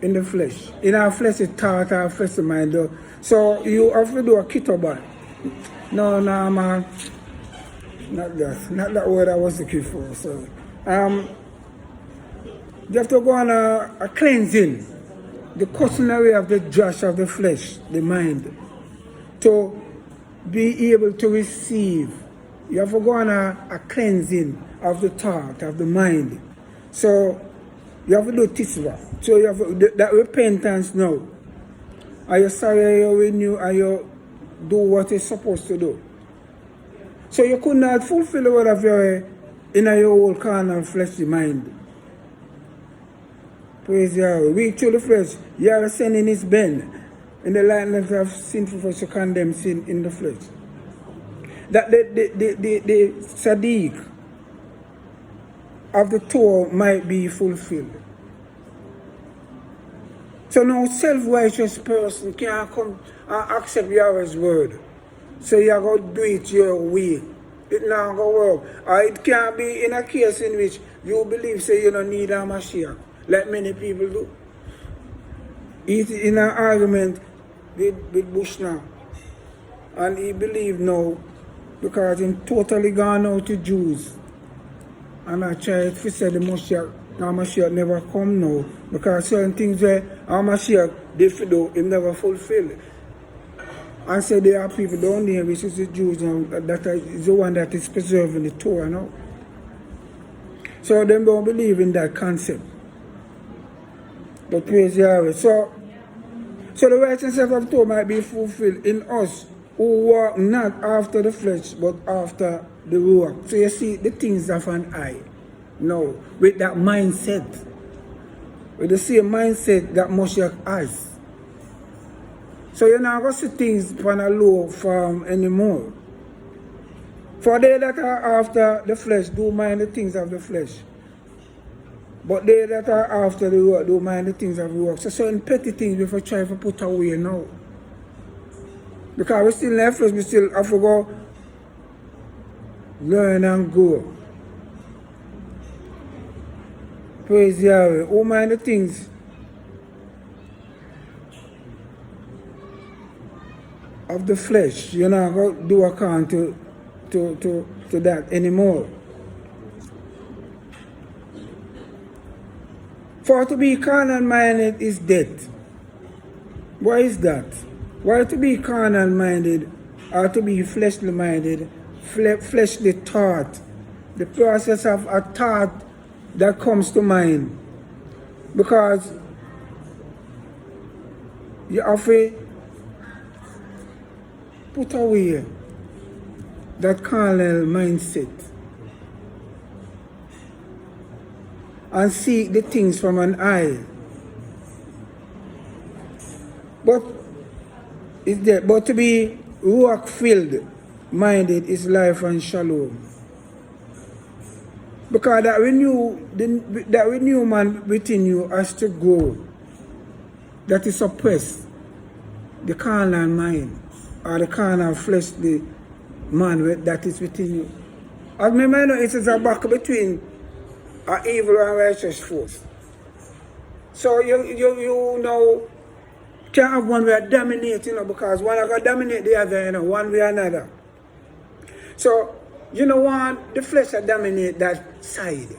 in the flesh. In our flesh is thought, our flesh is mind. So you have to do a kitoban. No, man. Not that. Not that word I was looking for. So you have to go on a cleansing. The customary of the josh of the flesh, the mind. To be able to receive. You have to go on a cleansing of the thought, of the mind. So you have to do tisva. So you have to do that repentance now. Are you sorry, are you renew, are you do what you're supposed to do? So you could not fulfill the word of your in your whole carnal fleshly mind. Praise Yahweh. Weak through the flesh. Yahweh sending his Ben in the likeness of sinful flesh to condemn sin in the flesh. That the Sadiq of the Torah might be fulfilled. So no self-righteous person can come and accept Yahweh's word. So you go do it your way. It not going to work. Or it can be in a case in which you believe say you don't need a Mashiach, like many people do. It in an argument with Bush now. And he believe now because he totally gone out to Jews. And I tried to say the Mashiach never come now. Because certain things where our Mashiach did for do, he never fulfilled. And so there are people down there, which is the Jews now, that is the one that is preserving the Torah now. So them don't believe in that concept. But praise Yahweh. So the righteousness of Torah might be fulfilled in us who walk not after the flesh, but after the Ruach. So you see the things of an eye. No, with that mindset. With the same mindset that Moshiach has. So you're not going to see things from a low form anymore. For they that are after the flesh do mind the things of the flesh. But they that are after the Ruach do mind the things of the Ruach. So certain petty things we try to put away now. Because we still in the flesh, we still have to go learn and grow. Praise Yahweh. Who mind the things of the flesh? You're not going to do account to that anymore. For to be carnal-minded is death. Why is that? Why to be carnal-minded or to be fleshly-minded, fleshly thought, the process of a thought that comes to mind. Because you have to put away that carnal mindset and see the things from an eye. But to be Ruach-filled minded is life and shalom. Because that renewed man within you has to grow. That is suppressed. The carnal mind or the carnal fleshly man that is within you. As me know, it is a battle between an evil and righteous force. So you know can't have one way dominate, because one are going to dominate the other, one way or another. So you don't want the flesh to dominate that side.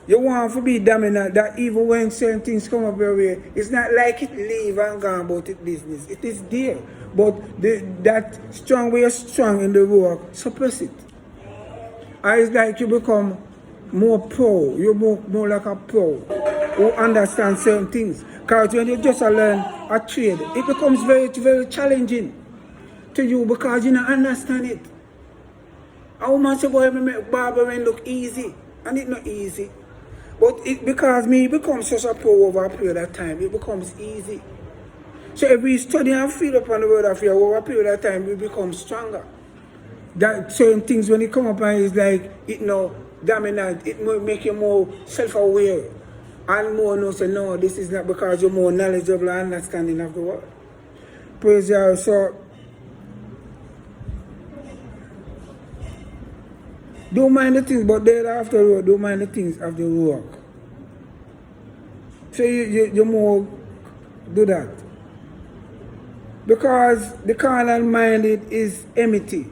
You want to be dominant, that even when certain things come up your way, it's not like it leave and gone about its business. It is there. But that strong way is strong in the work, suppress it. And it's like you become more pro. You're more like a pro who understands certain things. Because when you just learn a trade, it becomes very, very challenging to you because you don't understand it. How much boy make barbering look easy? And it's not easy. But because me becomes such a pro over a period of time, it becomes easy. So if we study and feed upon the word of God over a period of time, we become stronger. That certain things when it come up and it's like dominant, it will make you more self-aware. And more say, no, this is not because you're more knowledgeable and understanding of the word. Praise God. So don't mind the things, but thereafter, don't mind the things of the work. So you more do that. Because the carnal minded is enmity.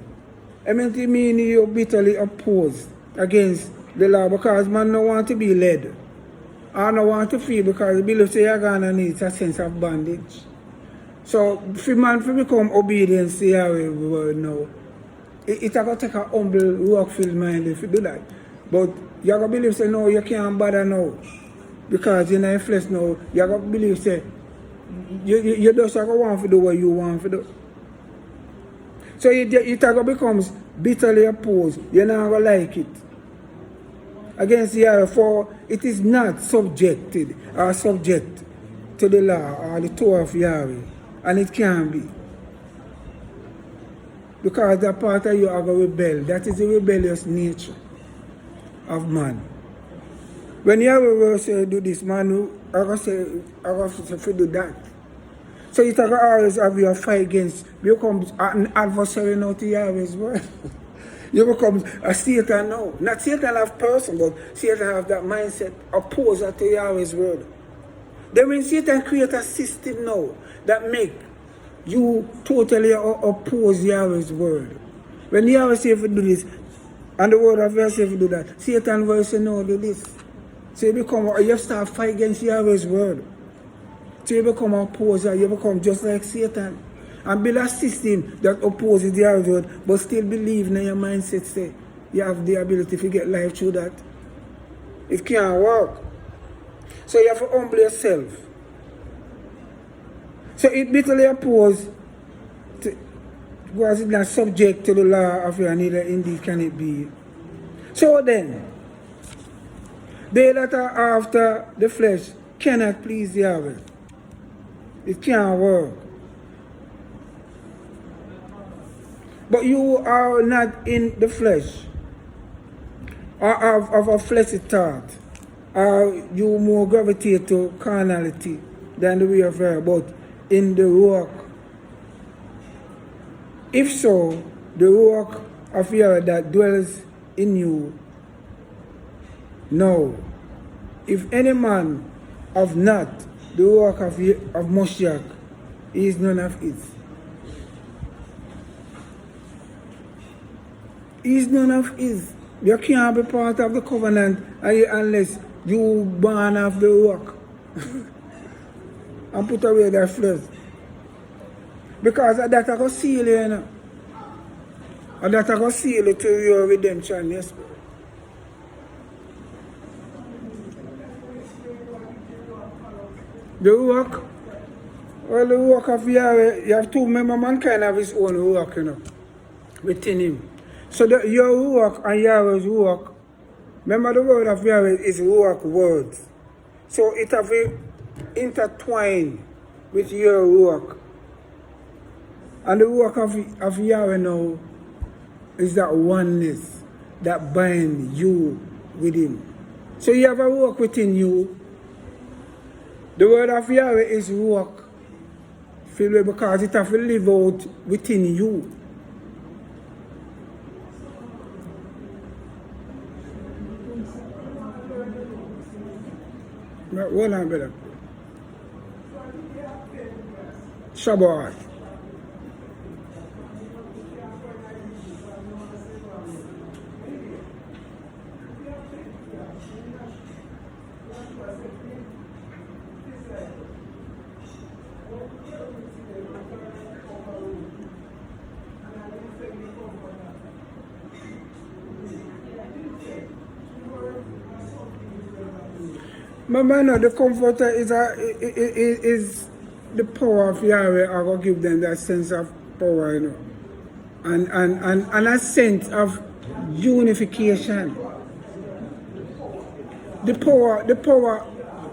Enmity means you bitterly oppose against the law because man don't want to be led. I don't want to feel because the belief say you're going to need a sense of bondage. So for man to become obedient to Yahweh word now, it's going to take a humble, work-filled mind if you do that. But you're going to believe, say, no, you can't bother now. Because you're not in flesh now, you're going to believe, say, you just going to want to do what you want to do. So it becomes bitterly opposed. You're not going to like it. against Yahweh, for it is not subjected or subject to the law or the Torah of Yahweh, and it can be. Because that part of you are going to rebel. That is the rebellious nature of man. When Yahweh will say do this, man, I going to say do that. So you can always have your fight against, you become an adversary now to Yahweh's word. You become a Satan now. Not Satan have person, but Satan have that mindset opposer to Yahweh's word. Then when Satan create a system now that make you totally oppose Yahweh's word. When Yahweh say if you do this, and the word of Yahweh say if you do that, Satan will say no, do this. So you start fight against Yahweh's word. So you become an opposer, you become just like Satan. And build a system that opposes Yahweh's word, but still believe in your mindset, say, you have the ability to get life through that. It can't work. So you have to humble yourself. So it bitterly opposed, was it not subject to the law of Yahweh, neither indeed can it be. So then, they that are after the flesh cannot please Yahweh. It can't work. But you are not in the flesh, or of a fleshy thought, or you more gravitate to carnality than the way of her, but in the work. If so, the work of Yahweh that dwells in you. No. If any man have not the work of Moshiach, he is none of it. He is none of his. You can't be part of the covenant unless you burn off the work and put away that flesh. Because that I go seal you, you know. And that I go seal you to your redemption, yes. The work, well, the work of Yahweh, you have to remember mankind have his own work, you know, within him. So your work and Yahweh's work, remember the word of Yahweh is work words. So it have intertwined with your work. And the work of Yahweh now is that oneness that binds you with him. So you have a work within you. The word of Yahweh is work filled with, because it has to live out within you. Hold on, brother. Shabbat. Remember, the comforter is the power of Yahweh. I will give them that sense of power, you know, and a sense of unification. The power.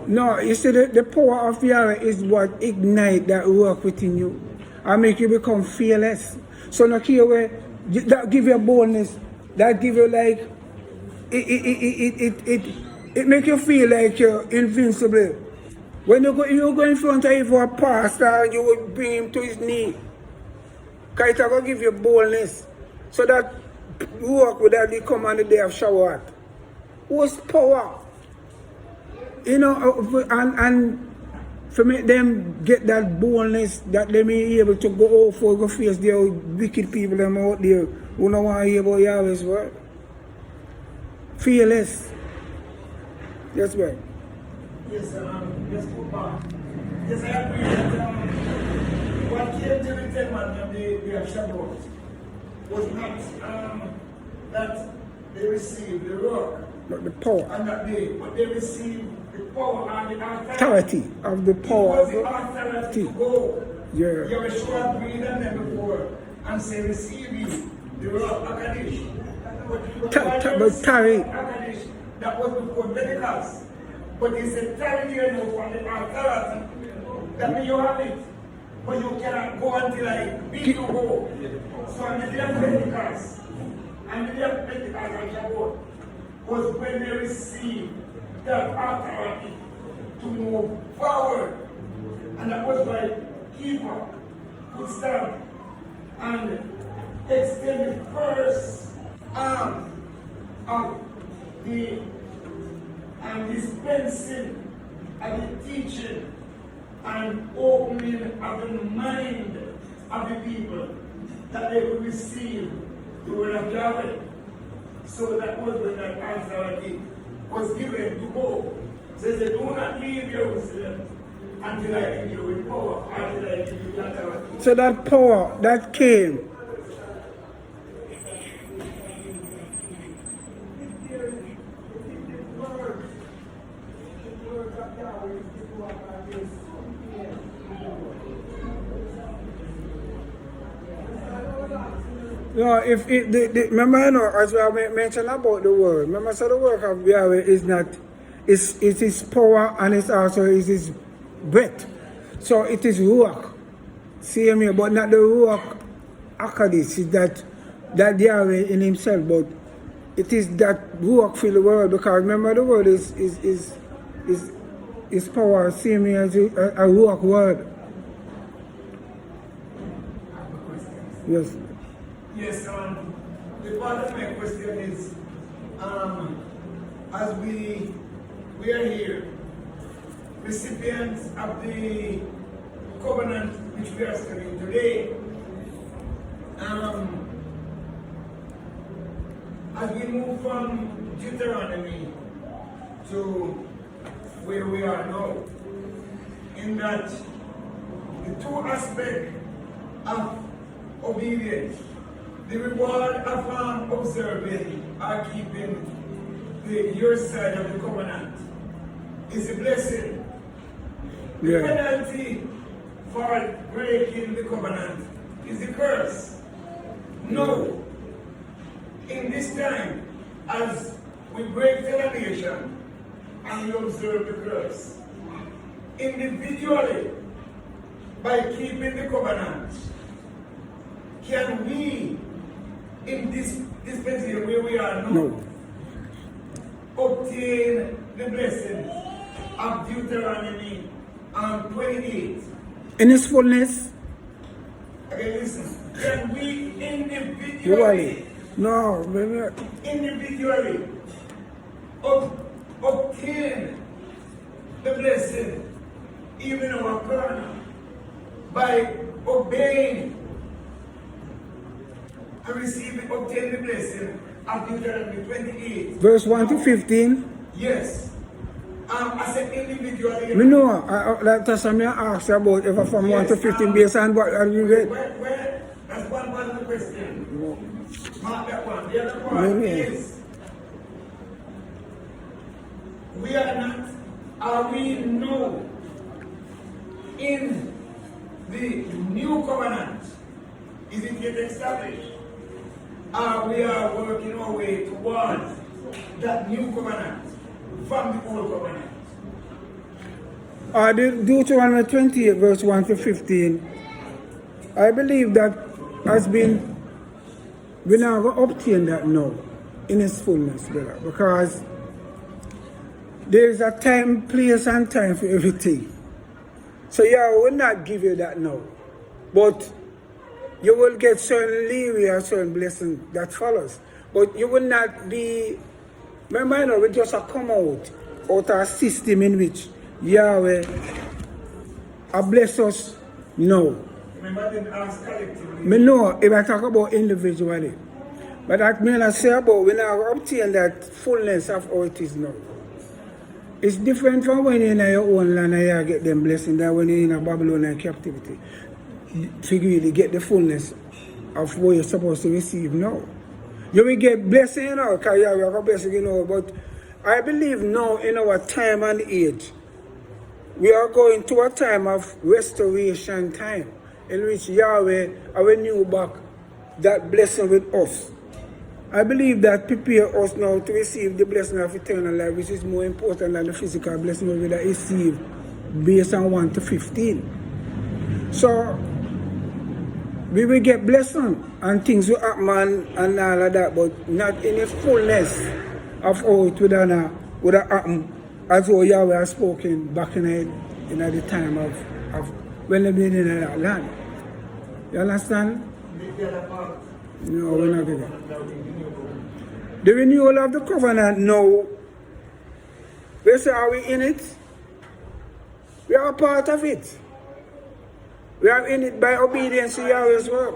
No, you see, the power of Yahweh is what ignite that work within you and make you become fearless. So now here, that give you boldness. That give you like it make you feel like you're invincible. When you go in front of even a pastor, you will bring him to his knee. Because it will give you boldness. So that work without the come on the day of Shabbat. What's power? You know, and to make them get that boldness that they may be able to go for go face their wicked people them out there who don't want to hear about Yahweh's word. Fearless. Yes, right. Yes, let's go back. Yes, I agree that what came to the 10 man on the day of Shabbat was not that they received the rock. But the power. On that day, but they received the power and the authority of the power. It was the authority to go. Yeah. You were sure agreed on them before and say receive you the rock Akadish. But Tari. that was before Pentecost. But he said, carry here now from the authority. That means you have it. But you cannot go until I bid you go. So on the day of Pentecost, and the day of Pentecost and Shabbat was when they received that authority to move forward. And that was why people could stand and extend the first arm of the dispensing of the teaching and opening of the mind of the people that they would receive the word of Yahweh. So that was when that authority was given to go. So they said, do not leave Jerusalem until I give you with power, until I give you the authority. So that power that came. No, if it, remember, you know, as we have mentioned about the word, remember, so the work of Yahweh is not, it is power and it's also his breath. So it is Ruach, see me, but not the Ruach Akadis, is that Yahweh in himself, but it is that Ruach fill the world, because remember the word is power, see me as a Ruach word. Yes. Yes, the part of my question is, as we are here, recipients of the covenant which we are studying today, as we move from Deuteronomy to where we are now, in that the two aspects of obedience, the reward of observing or keeping your side of the covenant is a blessing. The Yeah. penalty for breaking the covenant is the curse. No. In this time, as we break the nation and we observe the curse, individually, by keeping the covenant, can we, in this dispensation where we are now, No. obtain the blessings of Deuteronomy 28? In his fullness? Okay, listen. Can we individually No, baby. individually obtain the blessing, even our corner, by obeying and receiving, obtain the blessing of Deuteronomy 28. Verse 1 to 15. Yes. I said individually. Me know, that's what I asked about if from 1 to 15 based on what you read. Where, that's one part of the question. Mark that one. The other part is, we are now in the new covenant? Is it yet established? We are working our way towards that new covenant from the old covenant? Deuteronomy 28 verse 1 to 15. I believe that has been, we now going to obtain that now in its fullness, brother, because there is a time, place and time for everything. So yeah, I will not give you that now, but you will get certain leeway and certain blessing that follows. But you will not be, remember, you know, we just come out of a system in which Yahweh bless us now. Remember, I didn't ask collectively. Me know if I talk about individually. But that mean I say about when I obtain that fullness of how it is now. It's different from when you're in your own land and you get them blessings than when you're in a Babylonian captivity. To really get the fullness of what you're supposed to receive now. You will get blessing, you know, because you have a blessing, you know, but I believe now in our time and age, we are going to a time of restoration time, in which Yahweh will renew back that blessing with us. I believe that prepare us now to receive the blessing of eternal life, which is more important than the physical blessing we will receive based on 1 to 15. So, we will get blessing and things will happen and all of that, but not in the fullness of how it would have happened as how Yahweh has spoken back in the time of when they been in that land. You understand? No, we're not doing that. The renewal of the covenant now, we say, are we in it? We are a part of it. We are in it by obedience to Yahweh's word.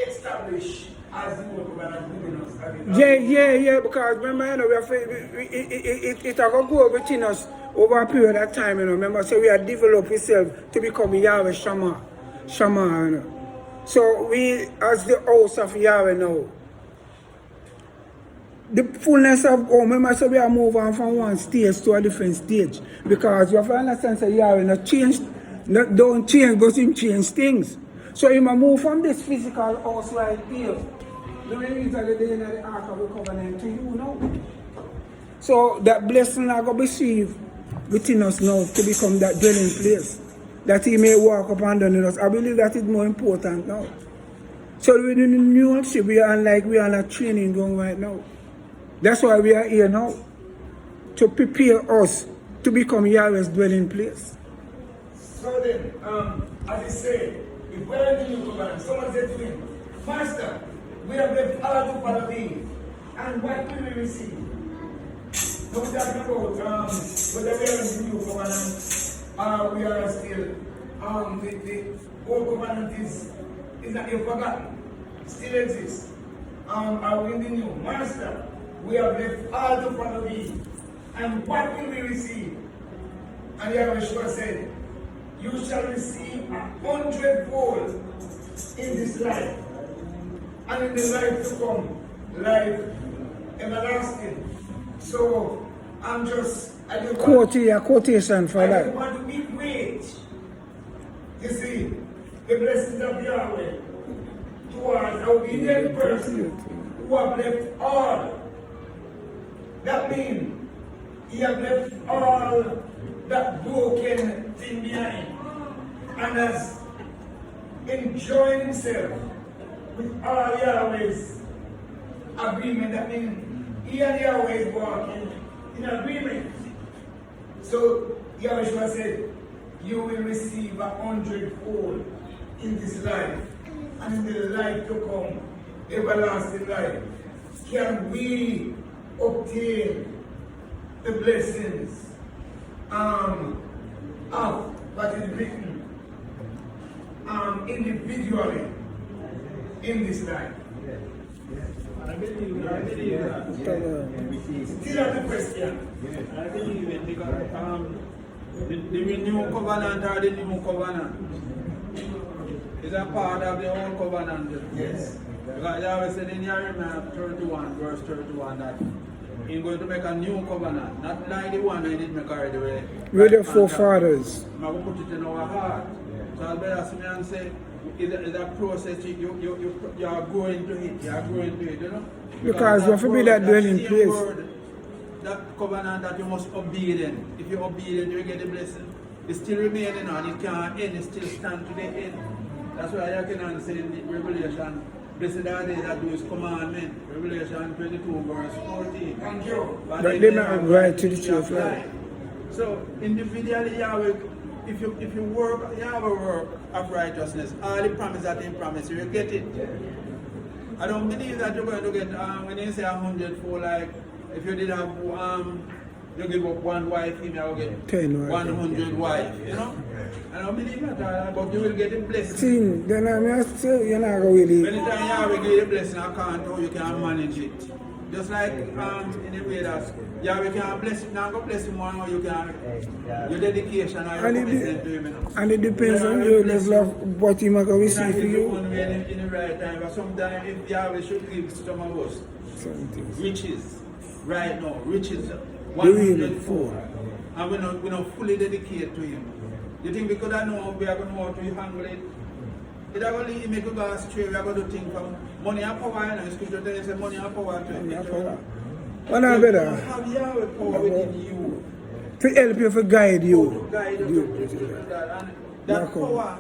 Establish as the new covenant within us. Yeah, because remember, you know, it will go within us over a period of time, you know. Remember, so we are developed ourselves to become Yahweh Shammah, you know. So we, as the house of Yahweh now, the fullness of, remember, so we are moving on from one stage to a different stage. Because you have to understand that Yahweh not changed, don't change, but He change things. So He move from this physical house right here. The way He's the day in the Ark of the Covenant to you now. So that blessing are going to be received within us now to become that dwelling place. That He may walk upon down us. I believe that is more important now. So within the new ship, we are on a training going right now. That's why we are here now. To prepare us to become Yahweh's dwelling place. So then, as he said, if we are in the new covenant, someone said to him, Master, we have left all to follow thee, and what will we receive? So we're talking about whether we are in the new covenant, we are still, the old covenant is not yet forgotten, still exists. Are we in the new? Master, we have left all to follow thee, and what will we receive? And Yahweh said, you shall receive 100-fold in this life, and in the life to come, life everlasting. So I just quotation for that. I want to equate, you see, the blessings of Yahweh towards a obedient person who have left all. That means he has left all that broken thing behind and has enjoyed himself with all Yahweh's agreement. That means he and Yahweh is walking in agreement. So Yahweh said, you will receive 100-fold in this life, and in the life to come, everlasting life. Can we obtain the blessings of what is written individually in this life? I believe that. Still have the question. I believe it because the renewed covenant or the new covenant is a part of the old covenant. Yes. Because Yahweh said in Jeremiah 31, verse 31, that He's going to make a new covenant, not like the one He did make already with the forefathers. I'm going to put it in our heart. So as Brother Simeon said, it's a process you are going to it. You are going to it, you know? Because you have to be that dwelling place. Word, that covenant that you must obedient. If you're obedient, you get the blessing. It still remaining on, it can't end, it still stand to the end. That's why you can say in Revelation, blessed are they that do His commandment. Revelation 22, verse 14. Thank you. But they not right to the truth, right? So individually, Yahweh, if you work, Yahweh work of righteousness, all the promise that He promised you, you get it. I don't believe that you're going to get, when you say 100-fold, like, if you did have, you give up one wife, you will get 100 wives, you know? I don't believe that, but you will get a blessing. See, then I say you're not really. Many times Yahweh give you a blessing, I can't know you can manage it. Just like in the way that Yahweh can bless you, now go bless him one, or you can, your dedication or your commitment to Him. You know? And it depends on your level of what He might receive for you. In the right time, but sometimes if Yahweh should give some of us riches, right now, riches 100-fold, and we're not fully dedicated to Him. You think we could have known we are going to know how to handle it? It only make you go astray. We are going to think from money and power. And the scripture tells us money and power. What are better? You have Yahweh power within you. To help you, to guide you. To guide you. And that power,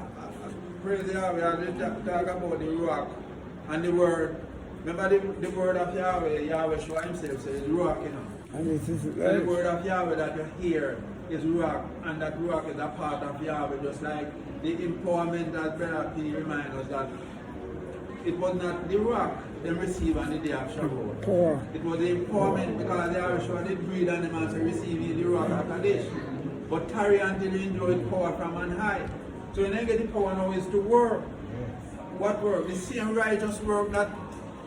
praise Yahweh, and they talk about the rock and the word. Remember the word of Yahweh, Yahweh show himself, says rock, you know. And it is The word of Yahweh that you hear is rock, and that rock is a part of Yahweh, just like the empowerment that Brother P reminds us that it was not the rock they received on the day of Shabbat. power. It was the empowerment because Yahweh did breathe on them and receive the rock of Kadesh. But tarry until you enjoy power from on high. So when you get the power now is to work. What work? The same righteous work that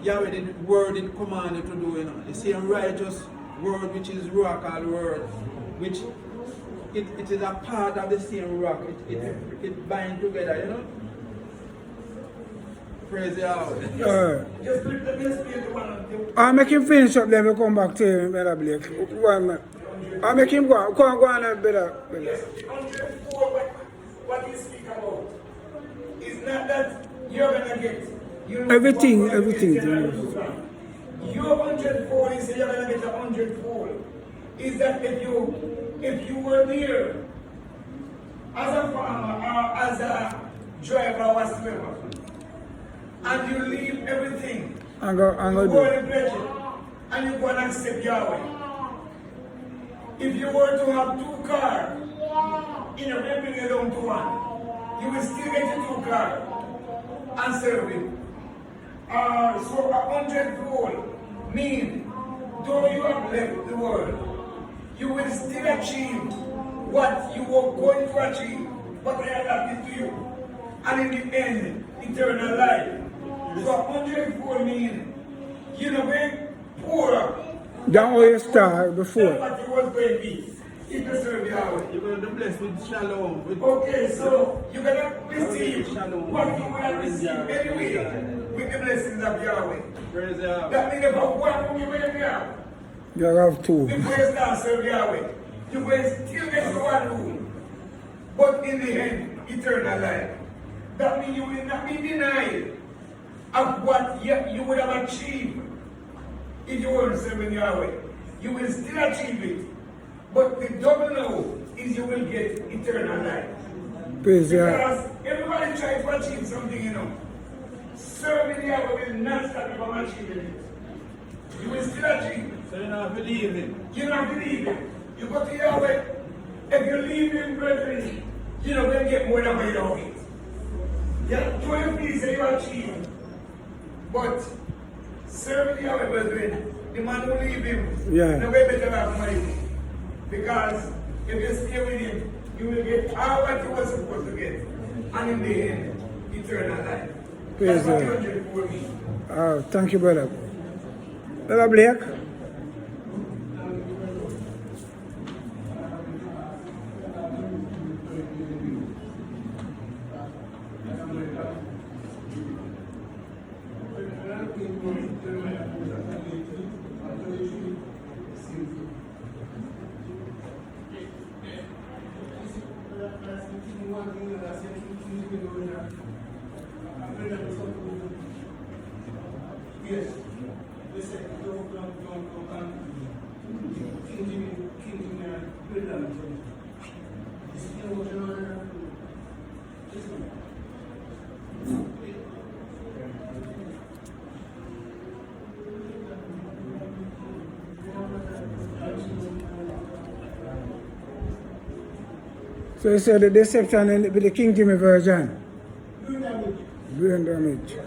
Yahweh did word it commanded to do, you know. The same righteous word which is rock or word, which it is a part of the same rock. It binds together, you know. Praise Yahweh. Just let me explain the one of the I'll make him finish up, then we'll come back to him, Brother Blake. 1 minute. I'll make him go. Go on, Brother. 104, what you speak about is not that you're going to get. Everything. Your 104 is you're going to get 104. Is that if you were there as a farmer or as a driver or whatsoever, and you leave everything, I'm going you to go and pledge it, and you go and accept Yahweh. If you were to have 2 cars, in a way bring it down to 1, you will still get your 2 cars and serve it. So 100-fold mean, though you have left the world, you will still achieve what you were going to achieve, what I allotted to you. And in the end, eternal life. So 100-fold mean, you know, being poorer. Down where you start before. That's what it was going to be. If you serve Yahweh. You're going to be blessed with shalom. Okay, so you're going to receive what you would have received anyway with the blessings of Yahweh. Praise Yahweh. That means about one you will have. You have 2. Before you start serving Yahweh, you will still get to one rule. But in the end, eternal life. That means you will not be denied of what you would have achieved if you weren't serving Yahweh. You will still achieve it. But the double no is you will get eternal life. Praise Yahweh. Because everybody tries to achieve something, you know. Serving Yahweh will not stop you from achieving it. You will still achieve it. So you're not believing. You don't believe it. You go to Yahweh. If you leave him, brethren, you know, we'll get more than what you don't get. Yeah, do your peace and you achieve. But serving Yahweh, brethren, the man who leave him, Yeah. no way better have money. Because if you stay with him, you will get all what you were supposed to get. And in the end, eternal life. Praise That's what God. 104 means. Thank you, Brother. Brother Blake. Yes. Listen, don't. So you said the deception with the King Jimmy version. Brain damage.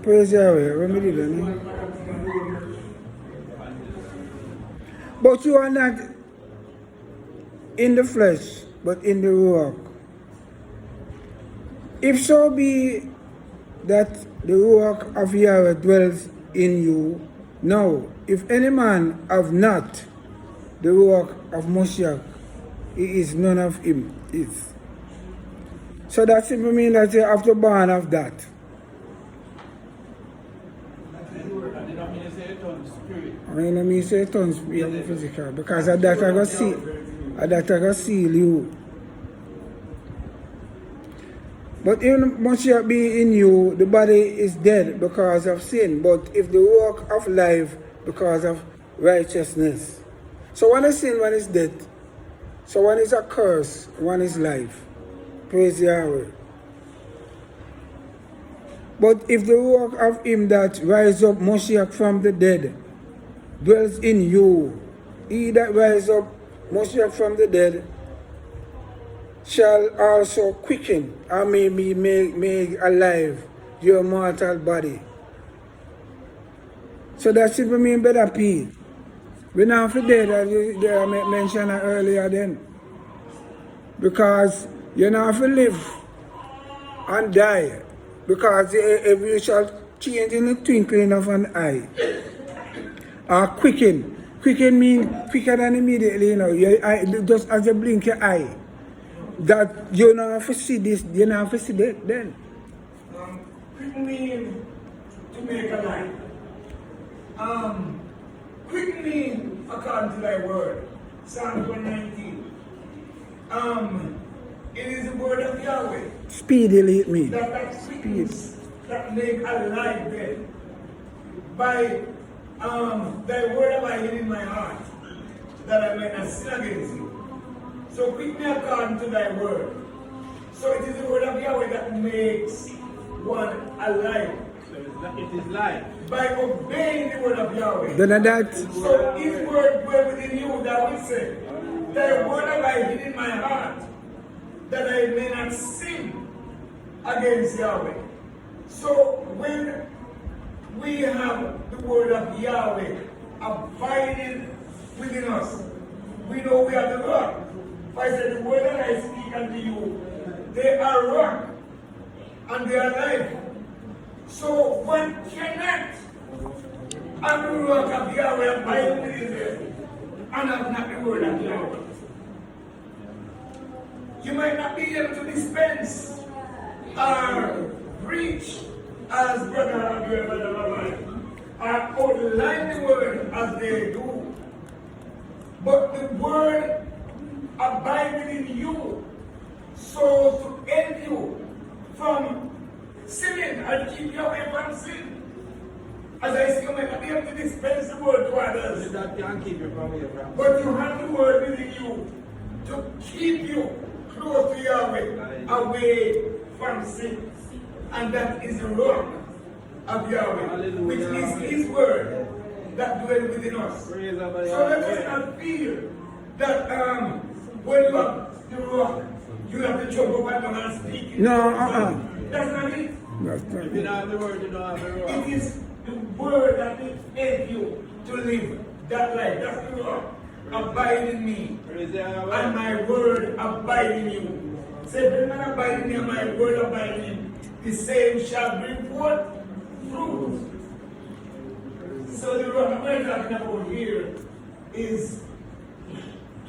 Praise Yahweh. What me did then? But you are not in the flesh, but in the ruach. If so be that the ruach of Yahweh dwells in you, now, if any man have not the ruach of Moshiach, he is none of him. So that simply means that you have to born of that. I mean say tongues spirit physical, because of that I go see, of that I go seal you But even Moshiach be in you, the body is dead because of sin. But if the work of life because of righteousness. So one is sin, one is death. So one is a curse, one is life. Praise Yahweh. But if the work of him that rise up Moshiach from the dead dwells in you, he that rise up Moshiach from the dead shall also quicken or may be made alive your mortal body. So that simply means better P. We now for dead, as I mentioned earlier then. Because you now for live and die. Because if you shall change in the twinkling of an eye. Or quicken. Quicken means quicker than immediately, you know. Your eye, just as you blink your eye. That you now have to see this, you now have to see that then. Quick mean to make a life. Quick mean according to thy word. Psalm 119. It is the word of Yahweh. Speedily it means. That quickens, that make alive then. By thy word have I hid in my heart, that I may not sin against you. So quick me according to thy word. So it is the word of Yahweh that makes one alive. So it is life. By obeying the word of Yahweh. Then that. So his word dwell within you, that will say, thy word have I hid in my heart, that I may not sin against Yahweh. So when we have the word of Yahweh abiding within us, we know we are the rock. I said, the word that I speak unto you, they are rock and they are life. So one cannot have the rock of Yahweh abiding within them and have not the word of Yahweh. You might not be able to dispense or preach as brother or outline the word as they do. But the word abide within you, so to end you from sinning and keep you away from sin. As I say, you might not be able to dispense the word to others. That can keep you from here. But you have the word within you to keep you close to Yahweh, away from sin. And that is the rock of Yahweh, Hallelujah. which is his word that dwells within us. So let us not feel that when you have the rock, you have to jump up and down and speak. No, That's not it. That's not If you don't have the word, you don't have the rock. It is the word that will help you to live that life. That's the rock. Abide in me, and my word abide in you. Say, if man abide in me and my word abide in him, the same shall bring forth fruit. So the rock we're talking about here is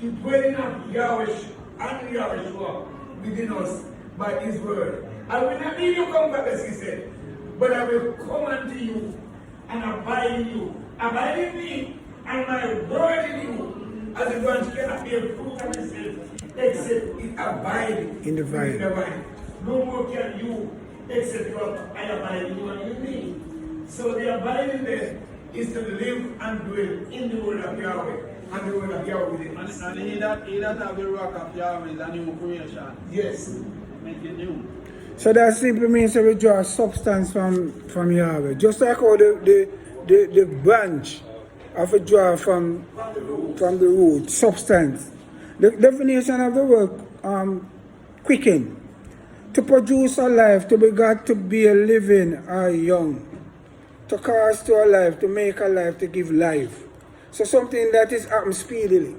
the dwelling of Yahweh and Yahweh within us by his word. I will not leave you comfort, as he said, but I will come unto you and abide in you. Abide in me and my word in you. As the branch cannot bear fruit of itself, except it abide in the vine. No more can you, except you I abide in you and in me. So the abiding there is to live and dwell in the word of Yahweh, and the word of Yahweh within us. And he that have the rock of Yahweh is a new creation. Yes. Make it new. So that simply means that we draw substance from Yahweh. Just like how the branch of a draw from the root, substance. The definition of the word quicken. To produce a life, to be God, to be a living or young. To cause to a life, to make a life, to give life. So something that is happening speedily,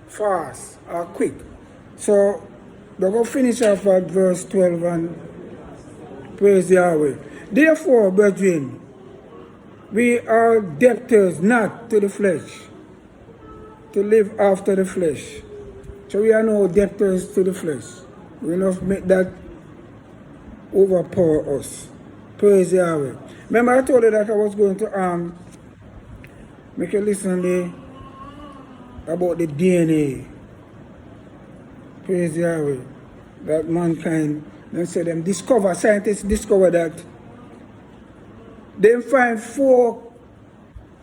fast, or quick. So we're going to finish off at verse 12 and praise Yahweh. Therefore, brethren, we are debtors not to the flesh, to live after the flesh. So we are no debtors to the flesh. We must make that overpower us. Praise Yahweh. Remember I told you that I was going to make a listen about the DNA. Praise Yahweh. That mankind They say scientists discover that they find 4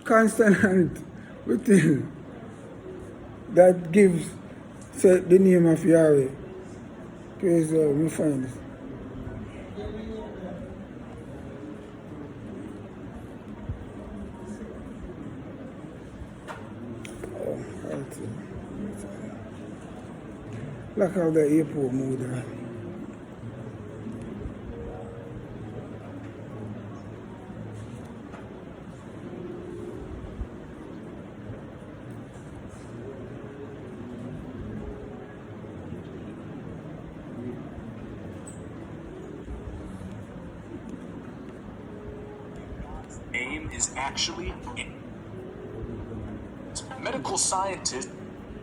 consonants within that gives the name of Yahweh. Praise the Lord, we find it. Look how the airport moved there. Name is actually medical scientists.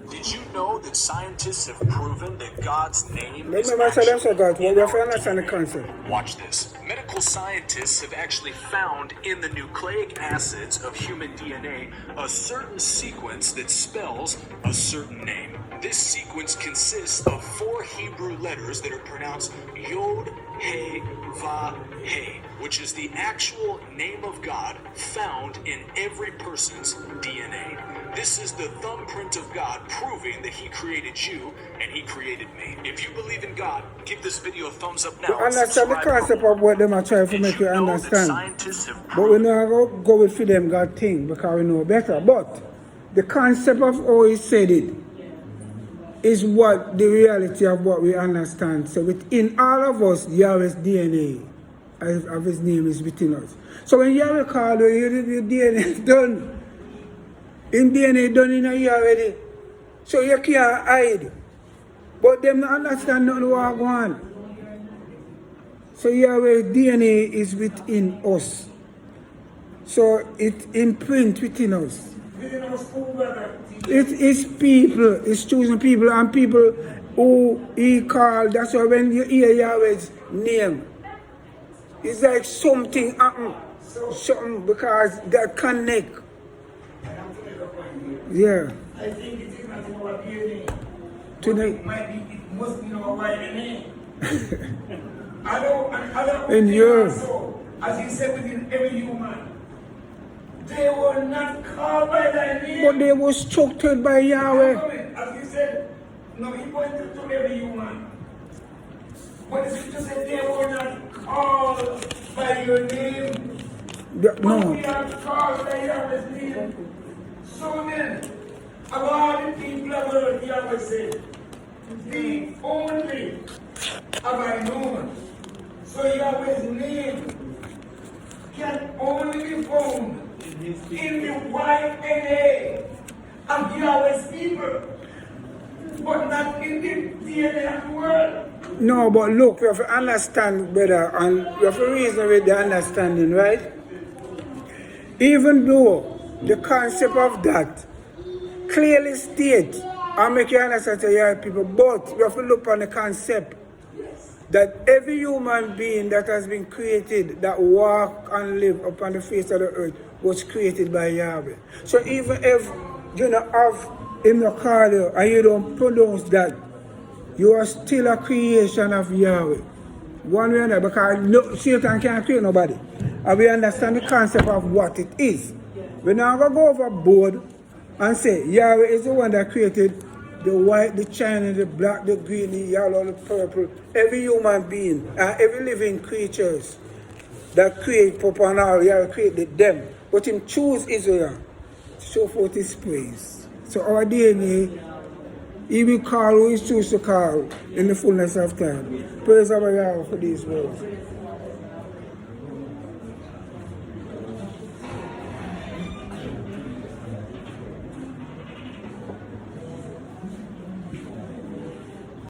Did you know that scientists have proven that God's name is actually in our DNA? Watch this. Medical scientists have actually found in the nucleic acids of human DNA a certain sequence that spells a certain name. This sequence consists of 4 Hebrew letters that are pronounced Yod, He, Va, He, which is the actual name of God found in every person's DNA. This is the thumbprint of God proving that He created you and He created me. If you believe in God, give this video a thumbs up now. To understand the concept of what them are trying to make you understand. But we never go with for them God thing because we know better. But the concept of how He said it is what the reality of what we understand. So within all of us, Yahweh's DNA of His name is within us. So when Yahweh called you, your DNA is done. In DNA done in you already. So you can't hide. But them not understand nothing what go on. So Yahweh's DNA is within us. So it imprint within us. It is people, it's choosing people and people who He called. That's why when you hear Yahweh's name, it's like something happen. Something because that connect. Yeah. I think it is not in our DNA. Today. It must be in our DNA. I don't In yours. also, as you said, within every human. They were not called by thy name. But they were structured by Yahweh. As you said, no, He pointed to every human. But the scripture said they were not called by your name. But we are called by Yahweh's name. So then, of all the people of earth, Yahweh said, the only have I known. So Yahweh's name can only be found in the YNA of Yahweh's people, but not in the DNA of the world. No, but look, we have to understand better and we have to reason with the understanding, right? Even though the concept of that clearly states and make you understand to your people, but we have to look on the concept that every human being that has been created, that walk and live upon the face of the earth, was created by Yahweh. So even if you don't have Him to call you and you don't pronounce that, you are still a creation of Yahweh. One way or another, because Satan can't create nobody. And we understand the concept of what it is. We're not going to go overboard and say Yahweh is the one that created the white, the China, the black, the green, the yellow, the purple, every human being, and every living creatures that create upon all, Yahweh created them. But Him choose Israel to show forth His praise. So our DNA, He will call who He choose to call in the fullness of time. Praise our Yahweh for these words.